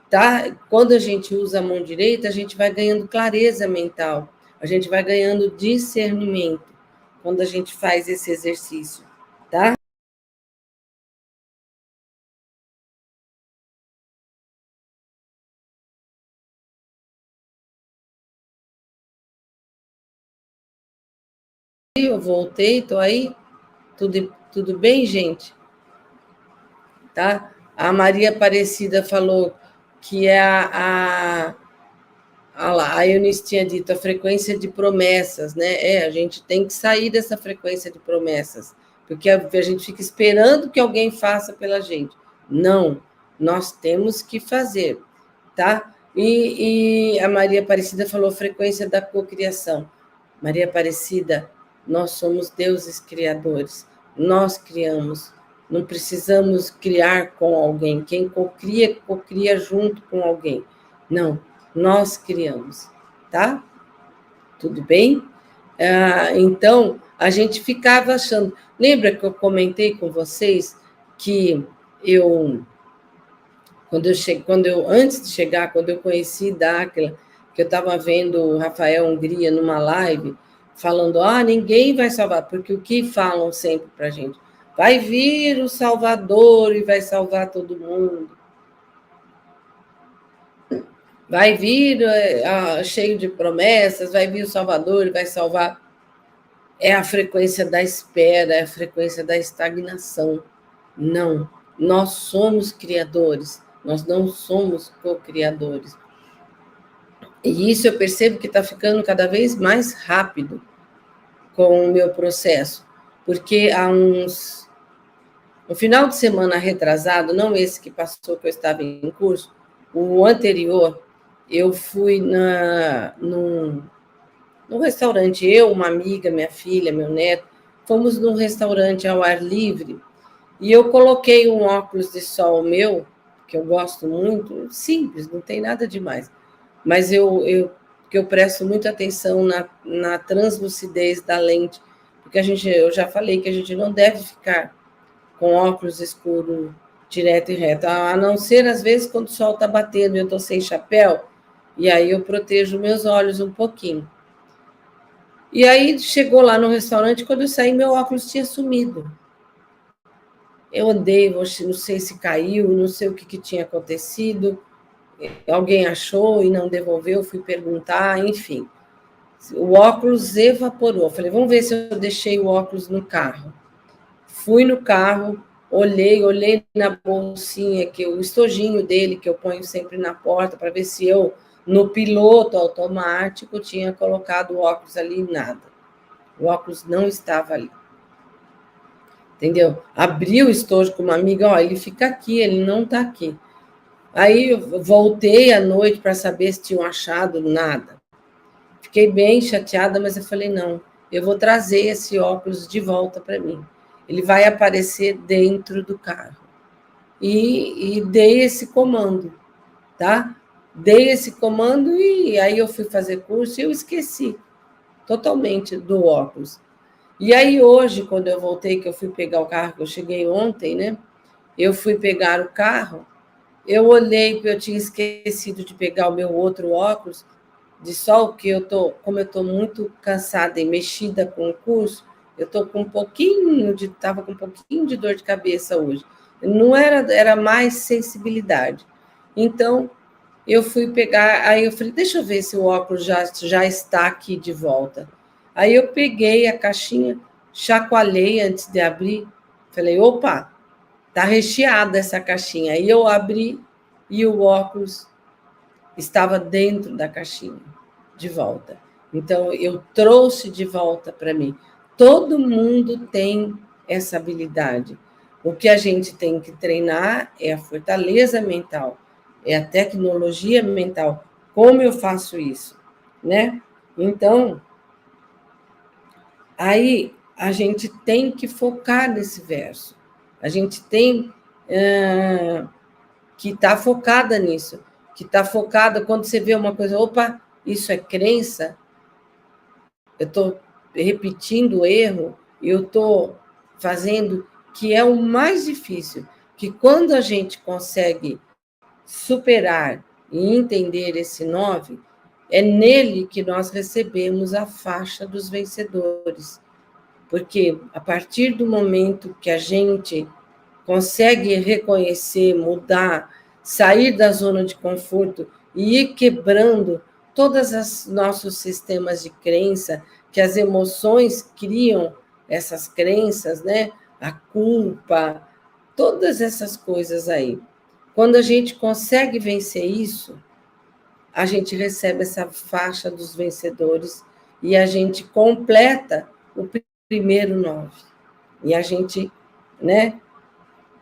tá? Quando a gente usa a mão direita, a gente vai ganhando clareza mental, a gente vai ganhando discernimento quando a gente faz esse exercício, tá? Eu voltei, estou aí. Tudo bem, gente? Tá? A Maria Aparecida falou que é a Eunice tinha dito, a frequência de promessas, né? A gente tem que sair dessa frequência de promessas, porque a gente fica esperando que alguém faça pela gente. Não, nós temos que fazer, tá? E a Maria Aparecida falou frequência da cocriação. Maria Aparecida, nós somos deuses criadores, nós criamos, não precisamos criar com alguém, quem cocria junto com alguém. Não, nós criamos, tá? Tudo bem? Então, a gente ficava achando... Lembra que eu comentei com vocês que antes de chegar, quando eu conheci Dáquila, que eu estava vendo o Rafael Hungria numa live, falando, ninguém vai salvar, porque o que falam sempre para a gente? Vai vir o Salvador e vai salvar todo mundo. Vai vir cheio de promessas, vai vir o Salvador e vai salvar. É a frequência da espera, é a frequência da estagnação. Não, nós somos criadores, nós não somos co-criadores. E isso eu percebo que está ficando cada vez mais rápido com o meu processo, porque no final de semana retrasado, não esse que passou, que eu estava em curso, o anterior, eu fui num restaurante, uma amiga, minha filha, meu neto, fomos num restaurante ao ar livre, e eu coloquei um óculos de sol meu, que eu gosto muito, simples, não tem nada demais, mas eu presto muita atenção na translucidez da lente, porque eu já falei que a gente não deve ficar com óculos escuro direto e reto, a não ser, às vezes, quando o sol está batendo e eu estou sem chapéu, e aí eu protejo meus olhos um pouquinho. E aí, chegou lá no restaurante, quando eu saí, meu óculos tinha sumido. Eu andei, não sei se caiu, não sei o que tinha acontecido, alguém achou e não devolveu, fui perguntar, enfim. O óculos evaporou. Falei, vamos ver se eu deixei o óculos no carro. Fui no carro, olhei na bolsinha, o estojinho dele, que eu ponho sempre na porta, para ver se eu, no piloto automático, tinha colocado o óculos ali, nada. O óculos não estava ali. Entendeu? Abri o estojo com uma amiga, ele fica aqui, ele não está aqui. Aí eu voltei à noite para saber se tinham achado, nada. Fiquei bem chateada, mas eu falei, não, eu vou trazer esse óculos de volta para mim. Ele vai aparecer dentro do carro. E dei esse comando, tá? Dei esse comando e aí eu fui fazer curso e eu esqueci totalmente do óculos. E aí hoje, quando eu voltei, que eu fui pegar o carro, que eu cheguei ontem, né? Eu fui pegar o carro, eu olhei, porque eu tinha esquecido de pegar o meu outro óculos de sol, que como eu estou muito cansada e mexida com o curso, eu estou com estava com um pouquinho de dor de cabeça hoje. Não era mais sensibilidade. Então, eu fui pegar, aí eu falei, deixa eu ver se o óculos já está aqui de volta. Aí eu peguei a caixinha, chacoalhei antes de abrir, falei, opa, está recheada essa caixinha. Aí eu abri e o óculos estava dentro da caixinha, de volta. Então, eu trouxe de volta para mim. Todo mundo tem essa habilidade. O que a gente tem que treinar é a fortaleza mental, é a tecnologia mental. Como eu faço isso, né? Então, aí a gente tem que focar nesse verso. A gente tem que estar focada nisso, que está focada quando você vê uma coisa, opa, isso é crença, eu estou repetindo o erro, eu estou fazendo, que é o mais difícil, que quando a gente consegue superar e entender esse 9, é nele que nós recebemos a faixa dos vencedores. Porque a partir do momento que a gente consegue reconhecer, mudar, sair da zona de conforto e ir quebrando todos os nossos sistemas de crença, que as emoções criam essas crenças, né? A culpa, todas essas coisas aí. Quando a gente consegue vencer isso, a gente recebe essa faixa dos vencedores e a gente completa o primeiro 9. E a gente, né?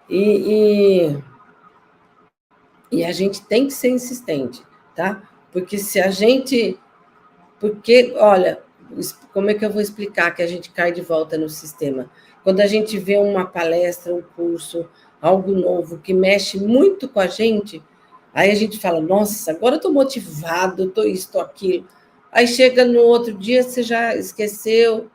E a gente tem que ser insistente, tá? Porque se a gente... Porque, olha, como é que eu vou explicar que a gente cai de volta no sistema? Quando a gente vê uma palestra, um curso, algo novo que mexe muito com a gente, aí a gente fala, nossa, agora eu estou motivado, estou isso, estou aquilo. Aí chega no outro dia, você já esqueceu,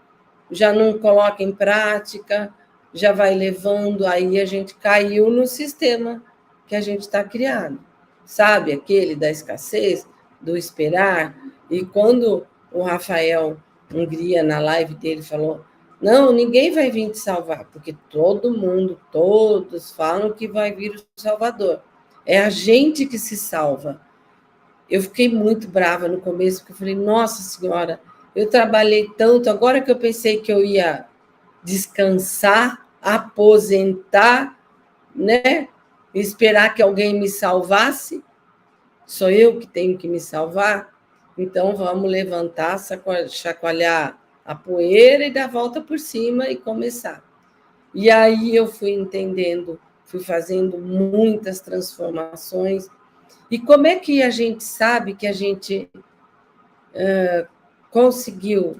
já não coloca em prática, já vai levando, aí a gente caiu no sistema que a gente está criando. Sabe, aquele da escassez, do esperar. E quando o Rafael Hungria, na live dele, falou, não, ninguém vai vir te salvar, porque todo mundo, todos falam que vai vir o Salvador. É a gente que se salva. Eu fiquei muito brava no começo, porque eu falei, nossa senhora, eu trabalhei tanto, agora que eu pensei que eu ia descansar, aposentar, né? Esperar que alguém me salvasse, sou eu que tenho que me salvar, então vamos levantar, chacoalhar a poeira e dar a volta por cima e começar. E aí eu fui entendendo, fui fazendo muitas transformações. E como é que a gente sabe que a gente conseguiu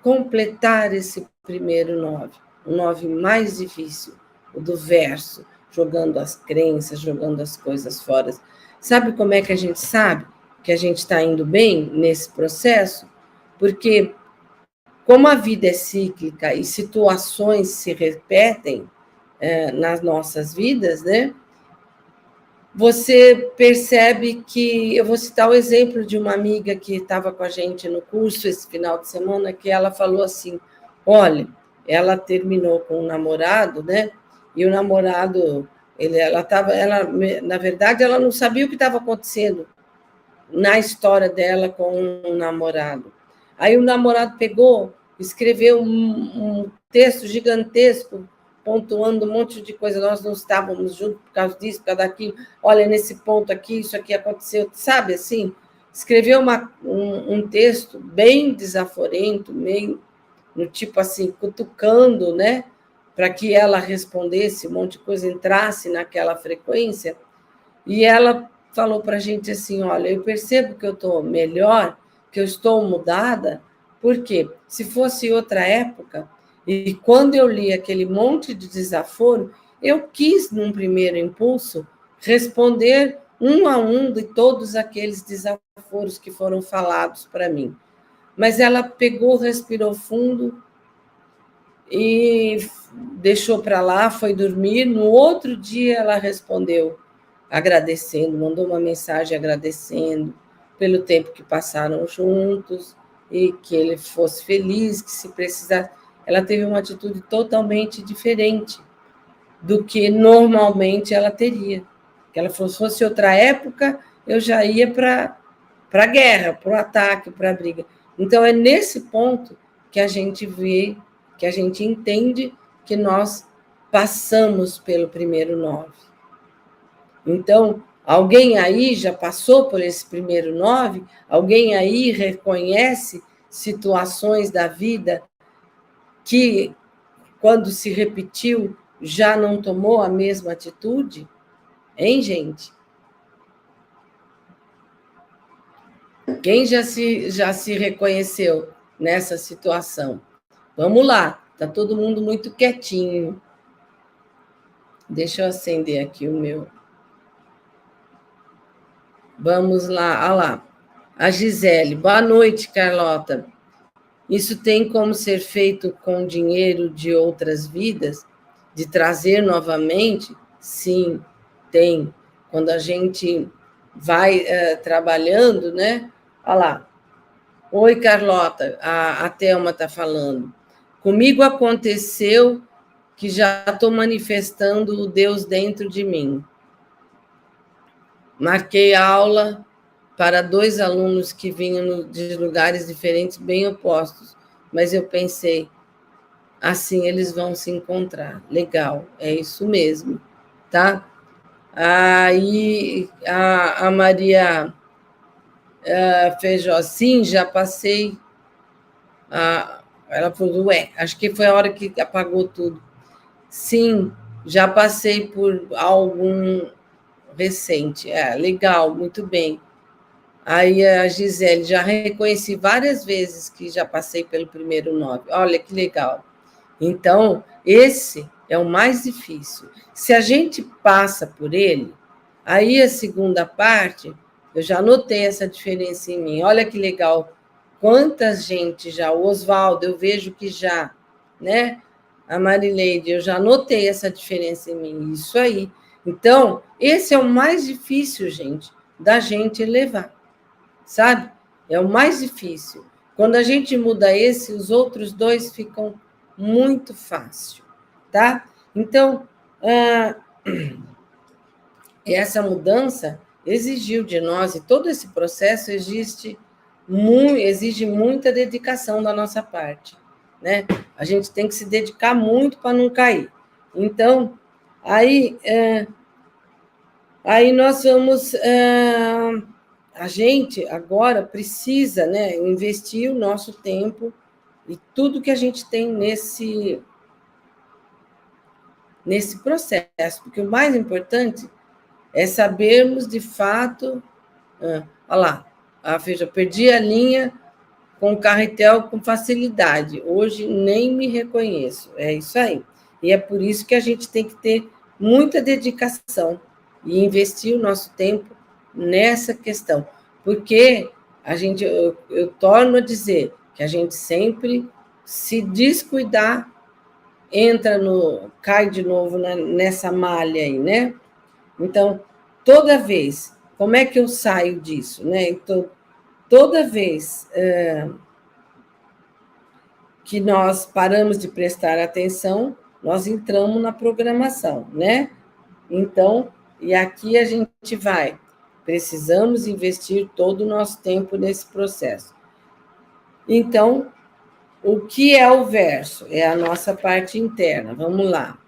completar esse primeiro 9? O 9 mais difícil, o do verso, jogando as crenças, jogando as coisas fora. Sabe como é que a gente sabe que a gente está indo bem nesse processo? Porque, como a vida é cíclica e situações se repetem nas nossas vidas, né? Você percebe que... Eu vou citar o exemplo de uma amiga que estava com a gente no curso esse final de semana, que ela falou assim, olha, ela terminou com um namorado, né? E o namorado, na verdade, ela não sabia o que estava acontecendo na história dela com um namorado. Aí o namorado pegou, escreveu um texto gigantesco, pontuando um monte de coisa, nós não estávamos juntos por causa disso, por causa daquilo, olha, nesse ponto aqui, isso aqui aconteceu, sabe, assim? Escreveu um texto bem desaforento, meio no tipo assim, cutucando, né? Para que ela respondesse, um monte de coisa, entrasse naquela frequência, e ela falou para a gente assim, olha, eu percebo que eu estou melhor, que eu estou mudada, porque se fosse outra época, e quando eu li aquele monte de desaforo, eu quis, num primeiro impulso, responder um a um de todos aqueles desaforos que foram falados para mim. Mas ela pegou, respirou fundo e deixou para lá, foi dormir. No outro dia ela respondeu, agradecendo, mandou uma mensagem agradecendo pelo tempo que passaram juntos e que ele fosse feliz, que se precisasse. Ela teve uma atitude totalmente diferente do que normalmente ela teria. Que ela fosse outra época, eu já ia para a guerra, para o ataque, para a briga. Então, é nesse ponto que a gente vê, que a gente entende que nós passamos pelo primeiro 9. Então, alguém aí já passou por esse primeiro 9? Alguém aí reconhece situações da vida que, quando se repetiu, já não tomou a mesma atitude? Hein, gente? Quem já se reconheceu nessa situação? Vamos lá, está todo mundo muito quietinho. Deixa eu acender aqui o meu. Vamos lá, olha lá. A Gisele, boa noite, Carlota. Isso tem como ser feito com dinheiro de outras vidas, de trazer novamente? Sim, tem. Quando a gente vai trabalhando, né? Olha lá. Oi, Carlota, a Thelma está falando. Comigo aconteceu que já estou manifestando o Deus dentro de mim. Marquei aula para 2 alunos que vinham de lugares diferentes, bem opostos, mas eu pensei, assim eles vão se encontrar. Legal, é isso mesmo, tá? Aí a Maria Feijó, sim, já passei. Ela falou, acho que foi a hora que apagou tudo. Sim, já passei por algum recente. Legal, muito bem. Aí a Gisele, já reconheci várias vezes que já passei pelo primeiro 9. Olha que legal. Então, esse é o mais difícil. Se a gente passa por ele, aí a segunda parte, eu já notei essa diferença em mim. Olha que legal. Quantas gente já, o Oswaldo, eu vejo que já, né? A Marileide, eu já notei essa diferença em mim. Isso aí. Então, esse é o mais difícil, gente, da gente levar. Sabe? É o mais difícil. Quando a gente muda esse, os outros 2 ficam muito fácil, tá? Então, essa mudança exigiu de nós, e todo esse processo exige muita dedicação da nossa parte, né? A gente tem que se dedicar muito para não cair. Então, aí nós vamos... a gente agora precisa, né, investir o nosso tempo e tudo que a gente tem nesse processo, porque o mais importante é sabermos de fato... olha lá, veja, perdi a linha com o carretel com facilidade, hoje nem me reconheço, é isso aí. E é por isso que a gente tem que ter muita dedicação e investir o nosso tempo nessa questão, porque eu torno a dizer que a gente sempre, se descuidar, cai de novo nessa malha aí, né? Então, toda vez, como é que eu saio disso, né? Então, toda vez que nós paramos de prestar atenção, nós entramos na programação, né? Então, e aqui a gente precisamos investir todo o nosso tempo nesse processo. Então, o que é o verso? É a nossa parte interna, vamos lá.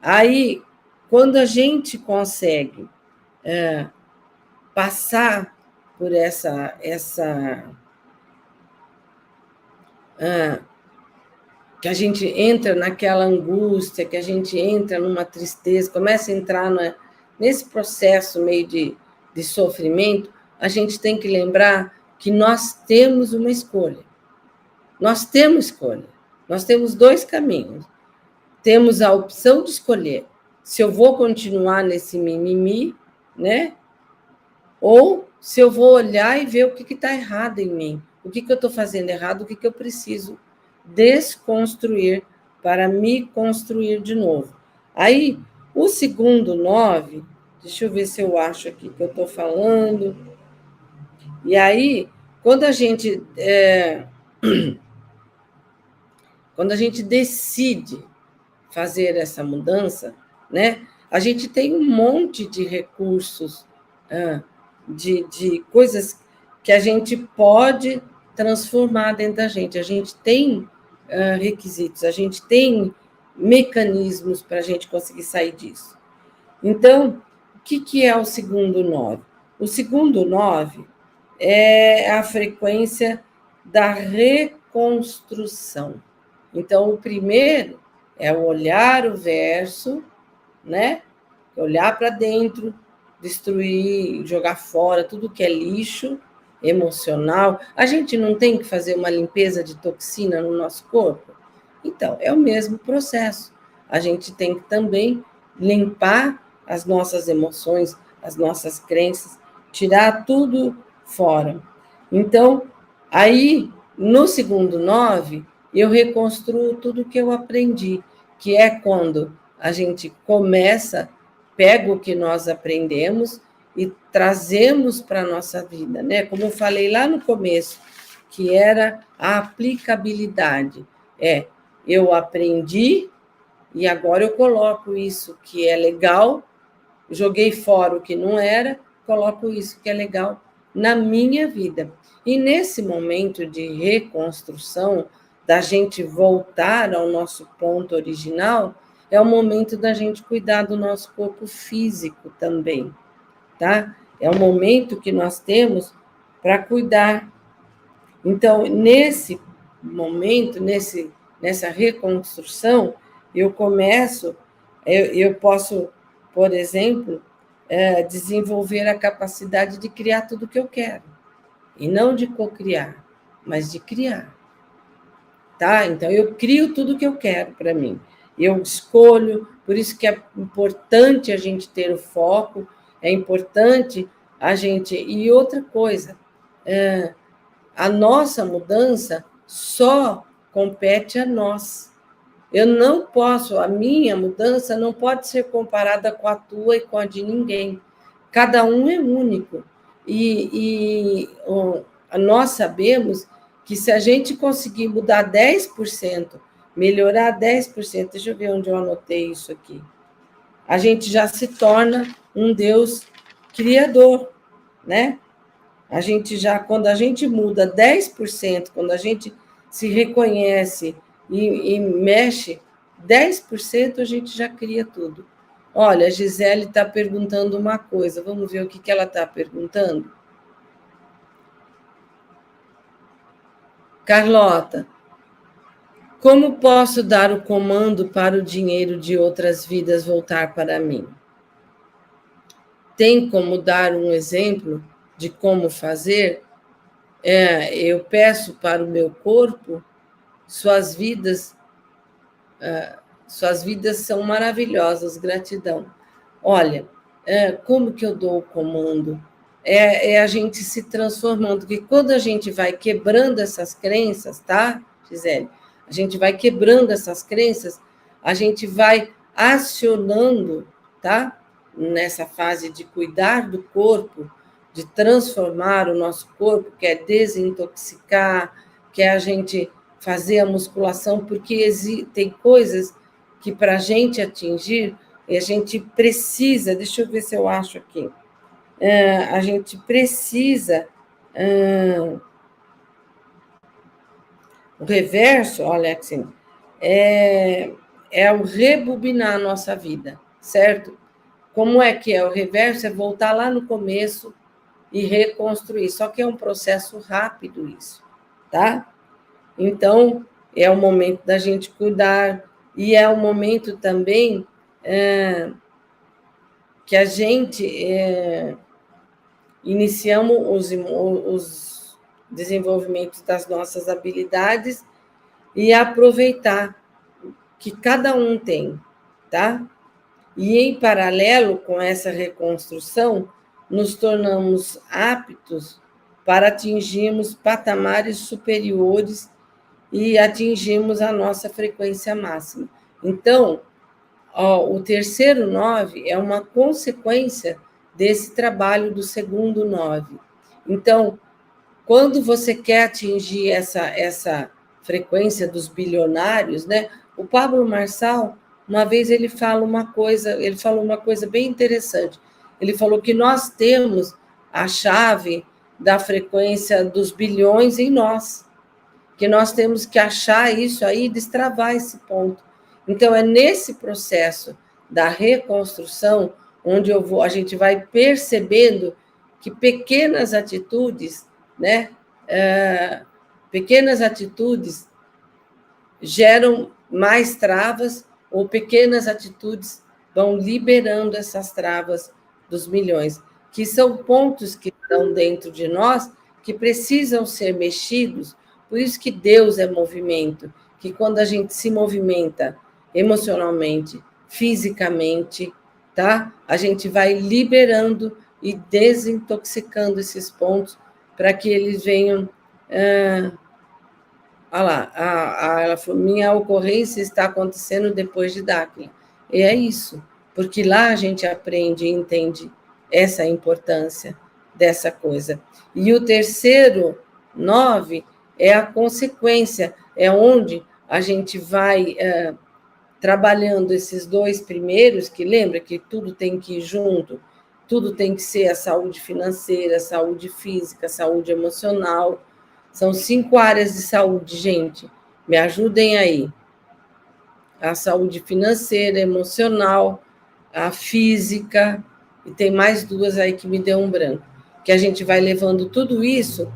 Aí, quando a gente consegue passar por que a gente entra naquela angústia, que a gente entra numa tristeza, começa a entrar nesse processo meio de sofrimento, a gente tem que lembrar que nós temos uma escolha. Nós temos escolha. Nós temos 2 caminhos. Temos a opção de escolher se eu vou continuar nesse mimimi, né? Ou se eu vou olhar e ver o que está errado em mim, o que eu estou fazendo errado, o que eu preciso desconstruir para me construir de novo. Aí, o segundo 9, deixa eu ver se eu acho aqui que eu estou falando. E aí, quando a gente decide fazer essa mudança, né, a gente tem um monte de recursos, de coisas que a gente pode transformar dentro da gente. A gente tem requisitos, a gente tem mecanismos para a gente conseguir sair disso. Então, o que é o segundo 9? O segundo 9 é a frequência da reconstrução. Então, o primeiro é o olhar o verso, né? Olhar para dentro, destruir, jogar fora tudo que é lixo emocional. A gente não tem que fazer uma limpeza de toxina no nosso corpo? Então, é o mesmo processo. A gente tem que também limpar as nossas emoções, as nossas crenças, tirar tudo fora. Então, aí No segundo 9, eu reconstruo tudo que eu aprendi, que é quando a gente começa, pega o que nós aprendemos e trazemos para a nossa vida, né? Como eu falei lá no começo, que era a aplicabilidade. Eu aprendi e agora eu coloco isso que é legal, joguei fora o que não era, coloco isso que é legal na minha vida. E nesse momento de reconstrução, da gente voltar ao nosso ponto original, é o momento da gente cuidar do nosso corpo físico também, tá? É o momento que nós temos para cuidar. Então, nesse momento, nessa reconstrução, eu posso, por exemplo, desenvolver a capacidade de criar tudo o que eu quero. E não de cocriar, mas de criar. Tá? Então, eu crio tudo o que eu quero para mim. Eu escolho, por isso que é importante a gente ter o foco, é importante a gente... E outra coisa, a nossa mudança só compete a nós. Eu não posso, a minha mudança não pode ser comparada com a tua e com a de ninguém. Cada um é único. Nós sabemos que se a gente conseguir mudar 10%, melhorar 10%, deixa eu ver onde eu anotei isso aqui, a gente já se torna um Deus criador, né? A gente já, quando a gente muda 10%, quando a gente se reconhece e mexe 10%, a gente já cria tudo. Olha, a Gisele está perguntando uma coisa, vamos ver o que ela está perguntando. Carlota, como posso dar o comando para o dinheiro de outras vidas voltar para mim? Tem como dar um exemplo de como fazer? Eu peço para o meu corpo, suas vidas são maravilhosas, gratidão. Olha, como que eu dou o comando? É a gente se transformando, porque quando a gente vai quebrando essas crenças, tá, Gisele? A gente vai quebrando essas crenças, a gente vai acionando, tá? Nessa fase de cuidar do corpo, de transformar o nosso corpo, que é desintoxicar, que é a gente fazer a musculação, porque tem coisas que para a gente atingir, a gente precisa, deixa eu ver se eu acho aqui, a gente precisa, o reverso, olha assim, é o rebobinar a nossa vida, certo? Como é que é? O reverso é voltar lá no começo e reconstruir, só que é um processo rápido isso, tá? Então, é o momento da gente cuidar, e é o momento também que a gente iniciamos os desenvolvimentos das nossas habilidades e aproveitar que cada um tem, tá? E, em paralelo com essa reconstrução, nos tornamos aptos para atingirmos patamares superiores e atingirmos a nossa frequência máxima. Então, o terceiro 9 é uma consequência desse trabalho do segundo 9. Então, quando você quer atingir essa frequência dos bilionários, né? O Pablo Marçal, uma vez ele falou uma coisa bem interessante. Ele falou que nós temos a chave da frequência dos bilhões em nós, que nós temos que achar isso aí e destravar esse ponto. Então, é nesse processo da reconstrução onde a gente vai percebendo que pequenas atitudes, né? Pequenas atitudes geram mais travas, ou pequenas atitudes vão liberando essas travas dos milhões, que são pontos que estão dentro de nós, que precisam ser mexidos. Por isso que Deus é movimento, que quando a gente se movimenta emocionalmente, fisicamente, tá? A gente vai liberando e desintoxicando esses pontos para que eles venham olha lá, ela falou, minha ocorrência está acontecendo depois de Dáquila. E é isso, porque lá a gente aprende e entende essa importância dessa coisa. E o terceiro, 9, é a consequência, é onde a gente vai trabalhando esses dois primeiros, que lembra que tudo tem que ir junto, tudo tem que ser a saúde financeira, a saúde física, a saúde emocional. São 5 áreas de saúde, gente. Me ajudem aí. A saúde financeira, emocional, a física, e tem mais 2 aí que me deu um branco. Que a gente vai levando tudo isso,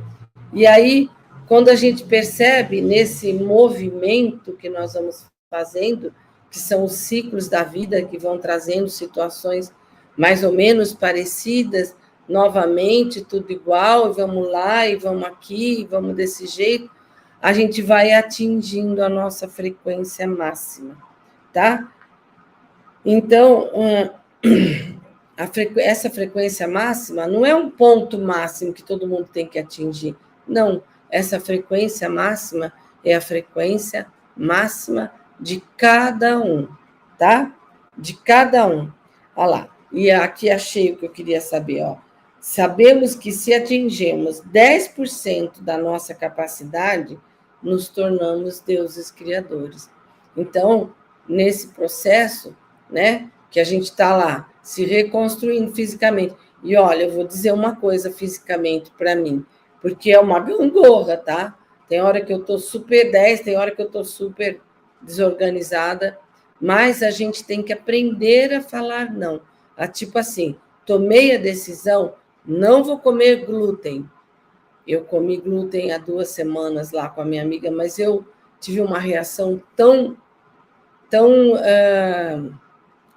e aí, quando a gente percebe nesse movimento que nós vamos fazendo, que são os ciclos da vida que vão trazendo situações mais ou menos parecidas, novamente, tudo igual, e vamos lá, e vamos aqui, e vamos desse jeito, a gente vai atingindo a nossa frequência máxima, tá? Então, essa frequência máxima não é um ponto máximo que todo mundo tem que atingir, não, essa frequência máxima é a frequência máxima de cada um, tá? De cada um. Olha lá, e aqui achei o que eu queria saber, ó. Sabemos que se atingirmos 10% da nossa capacidade, nos tornamos deuses criadores. Então, nesse processo, né, que a gente está lá, se reconstruindo fisicamente. E olha, eu vou dizer uma coisa fisicamente para mim, porque é uma gangorra, tá? Tem hora que eu estou super 10, tem hora que eu estou super desorganizada, mas a gente tem que aprender a falar não. Tipo assim, tomei a decisão, não vou comer glúten. Eu comi glúten há 2 semanas lá com a minha amiga, mas eu tive uma reação tão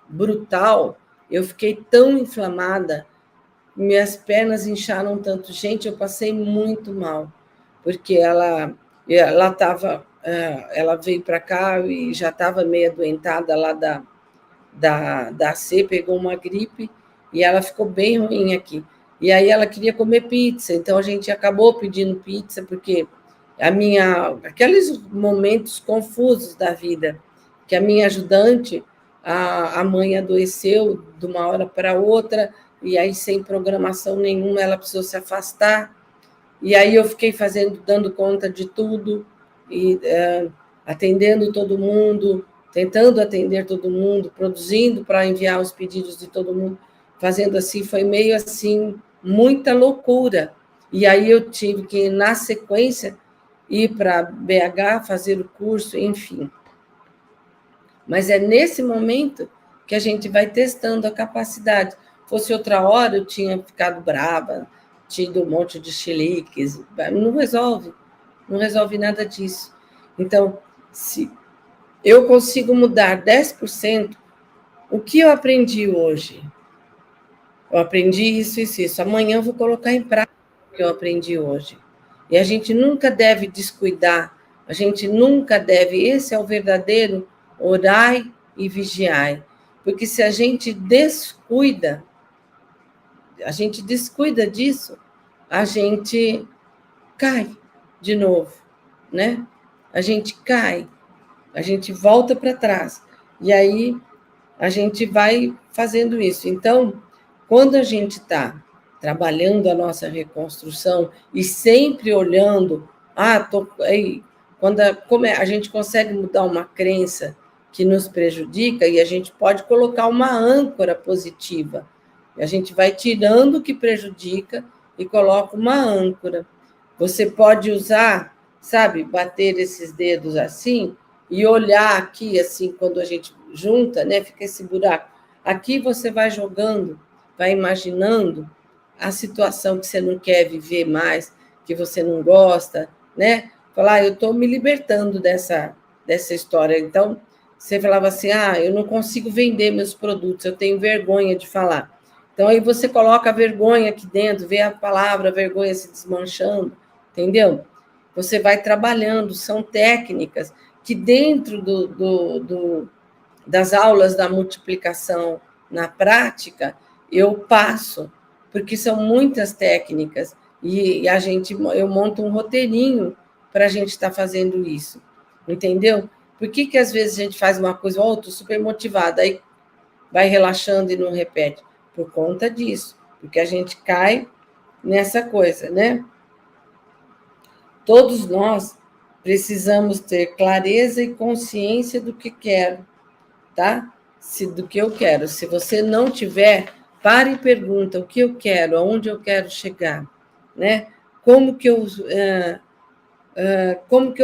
brutal, eu fiquei tão inflamada, minhas pernas incharam tanto. Gente, eu passei muito mal, porque ela veio para cá e já estava meio adoentada lá da C, pegou uma gripe e ela ficou bem ruim aqui. E aí ela queria comer pizza, então a gente acabou pedindo pizza, porque aqueles momentos confusos da vida, que a minha ajudante, a mãe adoeceu de uma hora para outra, e aí sem programação nenhuma ela precisou se afastar, e aí eu fiquei dando conta de tudo, e atendendo todo mundo, tentando atender todo mundo, produzindo para enviar os pedidos de todo mundo, fazendo assim, foi meio assim, muita loucura. E aí eu tive que, na sequência, ir para BH, fazer o curso, enfim. Mas é nesse momento que a gente vai testando a capacidade. Fosse outra hora, eu tinha ficado brava, tido um monte de chiliques, não resolve nada disso. Então, se eu consigo mudar 10%, o que eu aprendi hoje? Eu aprendi isso e isso. Amanhã eu vou colocar em prática o que eu aprendi hoje. E a gente nunca deve descuidar, a gente nunca deve, esse é o verdadeiro orai e vigiai. Porque se a gente descuida disso, a gente cai de novo, né? A gente cai, a gente volta para trás. E aí a gente vai fazendo isso. Então, quando a gente está trabalhando a nossa reconstrução e sempre olhando, quando a gente consegue mudar uma crença que nos prejudica, e a gente pode colocar uma âncora positiva. A gente vai tirando o que prejudica e coloca uma âncora. Você pode usar, sabe, bater esses dedos assim e olhar aqui, assim, quando a gente junta, né, fica esse buraco. Aqui você vai jogando, vai imaginando a situação que você não quer viver mais, que você não gosta, né? Falar, eu estou me libertando dessa história. Então, você falava assim, eu não consigo vender meus produtos, eu tenho vergonha de falar. Então, aí você coloca a vergonha aqui dentro, vê a palavra vergonha se desmanchando, entendeu? Você vai trabalhando, são técnicas que dentro das aulas da multiplicação na prática, eu passo, porque são muitas técnicas, e eu monto um roteirinho para a gente estar fazendo isso? Entendeu? Por que às vezes a gente faz uma coisa, estou super motivada, aí vai relaxando e não repete? Por conta disso, porque a gente cai nessa coisa, né? Todos nós precisamos ter clareza e consciência do que quero, tá? Do que eu quero. Se você não tiver, pare e pergunta o que eu quero, aonde eu quero chegar, né? Como que eu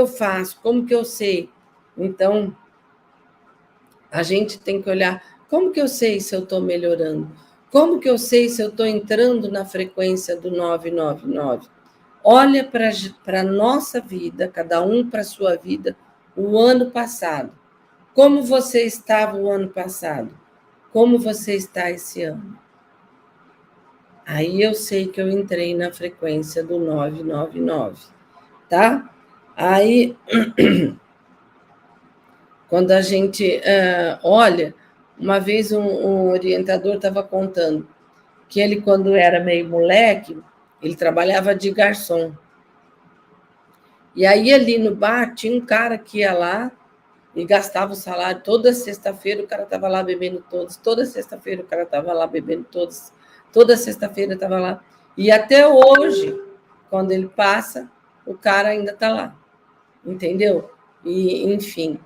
faço? Como que eu sei? Então, a gente tem que olhar como que eu sei se eu estou melhorando? Como que eu sei se eu estou entrando na frequência do 999? Olha para a nossa vida, cada um para a sua vida, o ano passado. Como você estava o ano passado? Como você está esse ano? Aí eu sei que eu entrei na frequência do 999, tá? Aí, quando a gente olha, uma vez um orientador estava contando que ele, quando era meio moleque, ele trabalhava de garçom. E aí, ali no bar, tinha um cara que ia lá e gastava o salário. Toda sexta-feira o cara estava lá bebendo todos. Toda sexta-feira o cara estava lá bebendo todos. Toda sexta-feira estava lá. E até hoje, quando ele passa, o cara ainda está lá. Entendeu? E, enfim,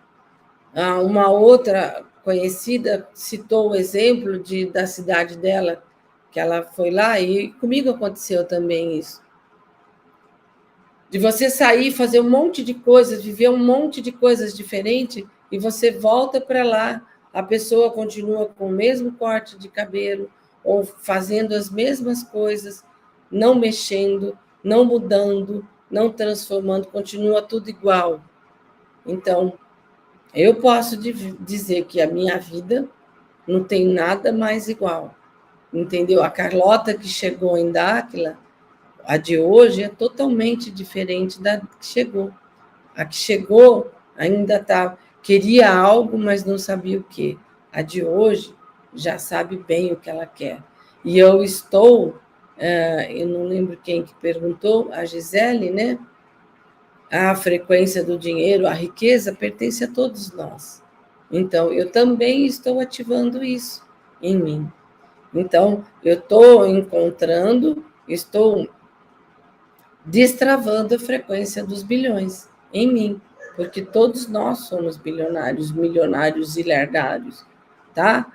uma outra conhecida citou o exemplo da cidade dela, que ela foi lá, e comigo aconteceu também isso. De você sair, fazer um monte de coisas, viver um monte de coisas diferentes, e você volta para lá, a pessoa continua com o mesmo corte de cabelo, ou fazendo as mesmas coisas, não mexendo, não mudando, não transformando, continua tudo igual. Então, eu posso dizer que a minha vida não tem nada mais igual, entendeu? A Carlota que chegou em Dáquila, a de hoje é totalmente diferente da que chegou. A que chegou ainda queria algo, mas não sabia o quê. A de hoje já sabe bem o que ela quer. E eu eu não lembro quem que perguntou, a Gisele, né? A frequência do dinheiro, a riqueza pertence a todos nós. Então, eu também estou ativando isso em mim. Então, eu estou estou destravando a frequência dos bilhões em mim, porque todos nós somos bilionários, milionários e lerdários, tá?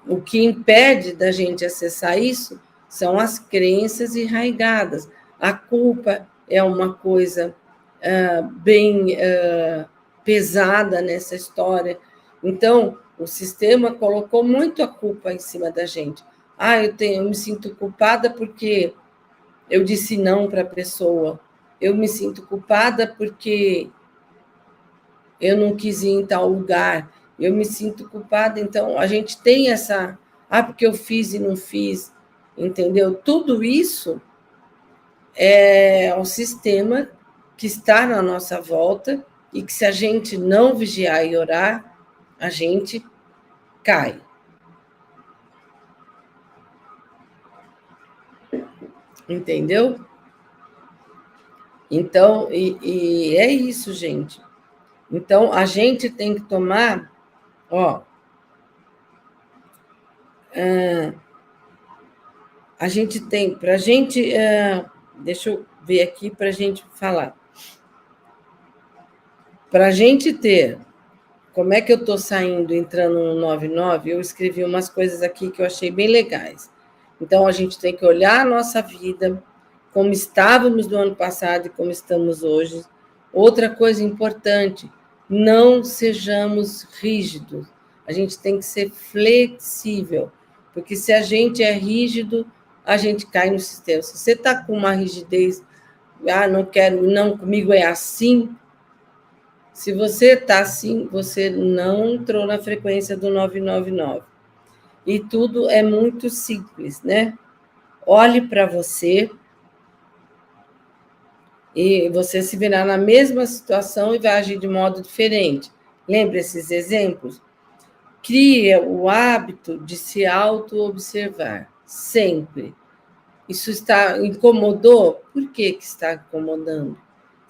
O que impede da gente acessar isso são as crenças enraigadas. A culpa é uma coisa bem pesada nessa história. Então, o sistema colocou muito a culpa em cima da gente. Eu me sinto culpada porque eu disse não para a pessoa. Eu me sinto culpada porque eu não quis ir em tal lugar. Eu me sinto culpada. Então, a gente tem essa... porque eu fiz e não fiz. Entendeu? Tudo isso é um sistema que está na nossa volta e que, se a gente não vigiar e orar, a gente cai. Entendeu? Então, e é isso, gente. Então, a gente tem que tomar, a gente tem, para a gente, deixa eu ver aqui para a gente falar. Para a gente ter, como é que eu estou saindo, entrando no 99, eu escrevi umas coisas aqui que eu achei bem legais. Então, a gente tem que olhar a nossa vida, como estávamos no ano passado e como estamos hoje. Outra coisa importante, não sejamos rígidos. A gente tem que ser flexível, porque se a gente é rígido, a gente cai no sistema. Se você está com uma rigidez, não quero, não, comigo é assim. Se você está assim, você não entrou na frequência do 999. E tudo é muito simples, né? Olhe para você e você se verá na mesma situação e vai agir de modo diferente. Lembre esses exemplos? Crie o hábito de se auto-observar, sempre. Isso incomodou? Por que está incomodando?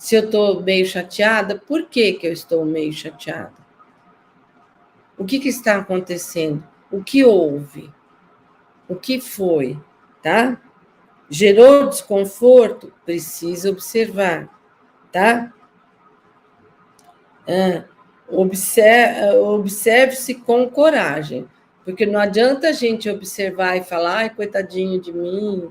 Se eu estou meio chateada, por que eu estou meio chateada? O que está acontecendo? O que houve? O que foi? Tá? Gerou desconforto? Precisa observar, tá? Observe-se com coragem, porque não adianta a gente observar e falar, ai, coitadinho de mim,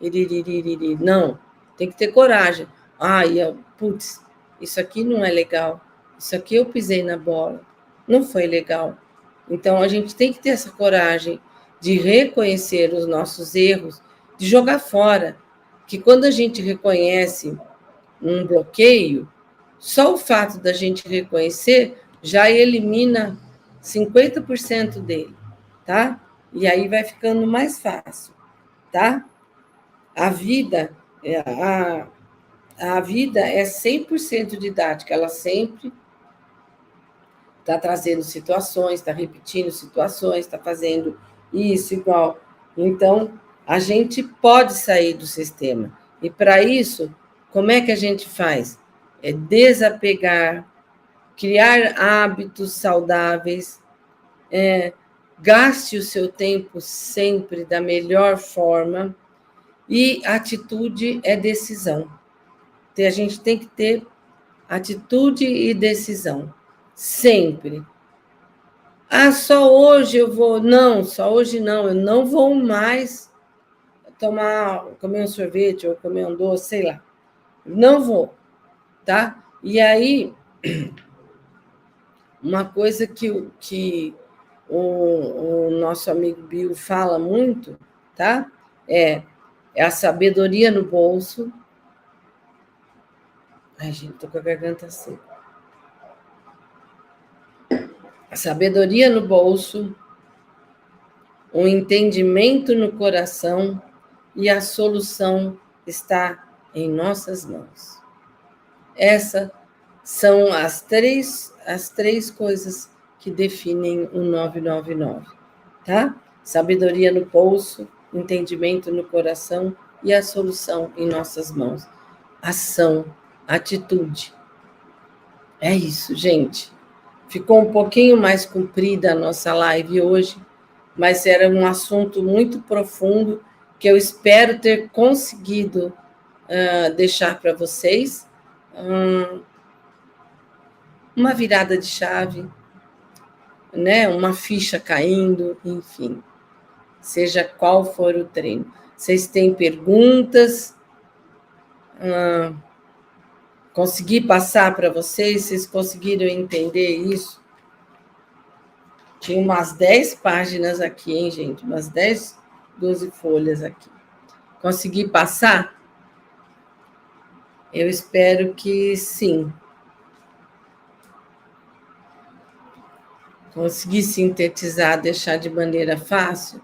iriririri. Não, tem que ter coragem. Ai, putz, isso aqui não é legal, isso aqui eu pisei na bola, não foi legal. Então, a gente tem que ter essa coragem de reconhecer os nossos erros, de jogar fora, que quando a gente reconhece um bloqueio, só o fato da gente reconhecer já elimina 50% dele, tá? E aí vai ficando mais fácil, tá? A vida a vida é 100% didática, ela sempre está trazendo situações, está repetindo situações, está fazendo isso igual. Então, a gente pode sair do sistema. E para isso, como é que a gente faz? É desapegar, criar hábitos saudáveis, gaste o seu tempo sempre da melhor forma, e atitude é decisão. A gente tem que ter atitude e decisão, sempre. Ah, só hoje eu vou... Não, só hoje não, eu não vou mais comer um sorvete ou comer um doce, sei lá. Não vou, tá? E aí, uma coisa que o nosso amigo Bill fala muito, tá? É a sabedoria no bolso. Ai, gente, tô com a garganta seca. A sabedoria no bolso, o entendimento no coração e a solução está em nossas mãos. Essas são as três coisas que definem o 999, tá? Sabedoria no bolso, entendimento no coração e a solução em nossas mãos. Ação, atitude. É isso, gente. Ficou um pouquinho mais comprida a nossa live hoje, mas era um assunto muito profundo que eu espero ter conseguido deixar para vocês. Uma virada de chave, né? Uma ficha caindo, enfim. Seja qual for o treino. Vocês têm perguntas? Consegui passar para vocês? Vocês conseguiram entender isso? Tinha umas 10 páginas aqui, hein, gente? Umas 10, 12 folhas aqui. Consegui passar? Eu espero que sim. Consegui sintetizar, deixar de maneira fácil?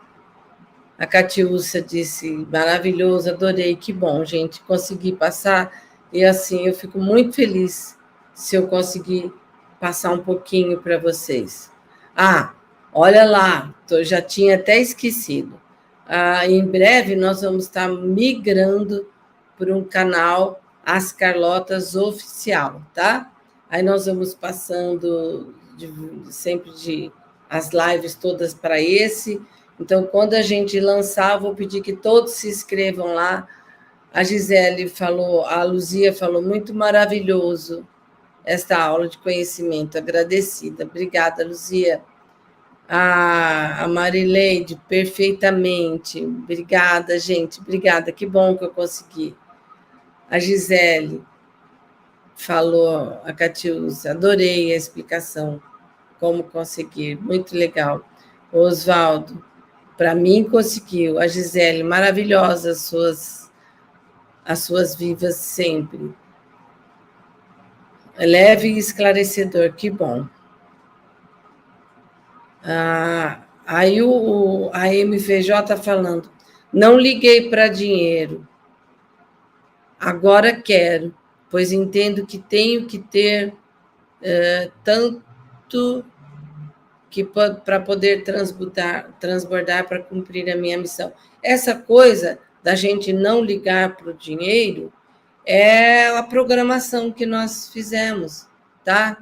A Catiúcia disse, maravilhoso, adorei, que bom, gente, consegui passar. E assim, eu fico muito feliz se eu conseguir passar um pouquinho para vocês. Ah, olha lá, já tinha até esquecido. Em breve nós vamos estar migrando para um canal As Carlotas Oficial, tá? Aí nós vamos passando sempre as lives todas para esse. Então, quando a gente lançar, vou pedir que todos se inscrevam lá. A Gisele falou, a Luzia falou, muito maravilhoso esta aula de conhecimento, agradecida. Obrigada, Luzia. A Marileide, perfeitamente. Obrigada, gente, obrigada, que bom que eu consegui. A Gisele falou, a Catiúcia, adorei a explicação, como conseguir, muito legal. O Oswaldo, para mim conseguiu. A Gisele, maravilhosa as suas vivas sempre. Leve e esclarecedor, que bom. Aí a MVJ falando, não liguei para dinheiro, agora quero, pois entendo que tenho que ter tanto que para poder transbordar para cumprir a minha missão. Essa coisa da gente não ligar para o dinheiro é a programação que nós fizemos, tá?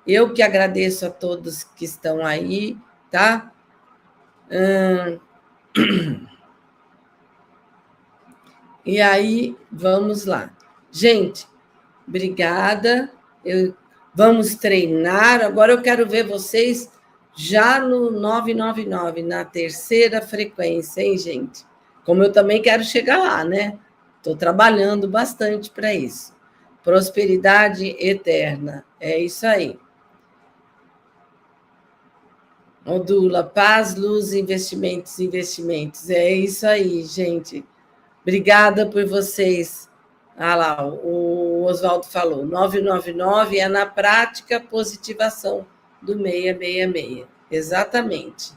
Eu que agradeço a todos que estão aí, tá? E aí, vamos lá. Gente, obrigada. Vamos treinar. Agora eu quero ver vocês já no 999, na terceira frequência, hein, gente? Como eu também quero chegar lá, né? Estou trabalhando bastante para isso. Prosperidade eterna. É isso aí. Odula, paz, luz, investimentos, investimentos. É isso aí, gente. Obrigada por vocês. Ah lá, o Oswaldo falou. 999 é na prática positivação do 666. Exatamente.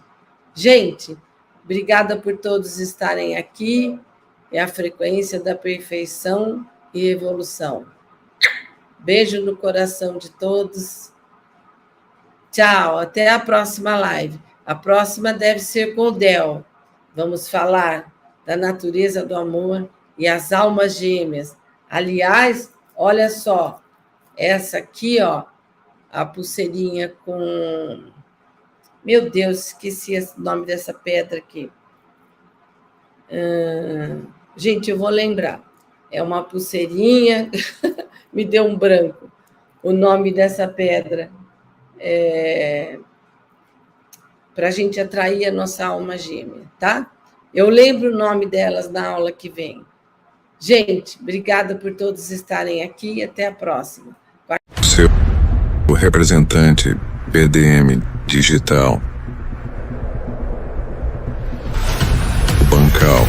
Gente, obrigada por todos estarem aqui. É a frequência da perfeição e evolução. Beijo no coração de todos. Tchau, até a próxima live. A próxima deve ser com o Del. Vamos falar da natureza do amor e as almas gêmeas. Aliás, olha só, essa aqui, ó, a pulseirinha com... Meu Deus, esqueci o nome dessa pedra aqui. Gente, eu vou lembrar. É uma pulseirinha, me deu um branco. O nome dessa pedra para a gente atrair a nossa alma gêmea, tá? Eu lembro o nome delas na aula que vem. Gente, obrigada por todos estarem aqui e até a próxima. Seu representante BDM digital. Bancal.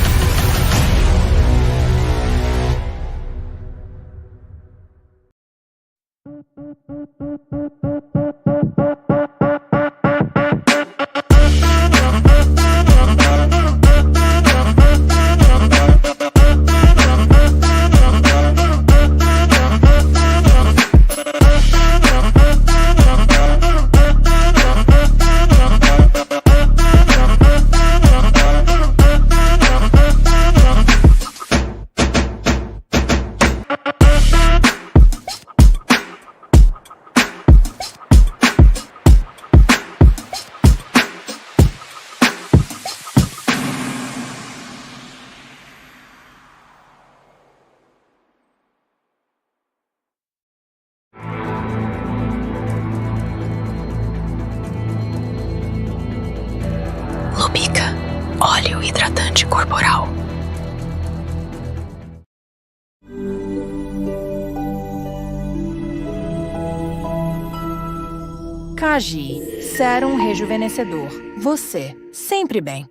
Lubica, óleo hidratante corporal. Cagi, sérum rejuvenescedor. Você, sempre bem.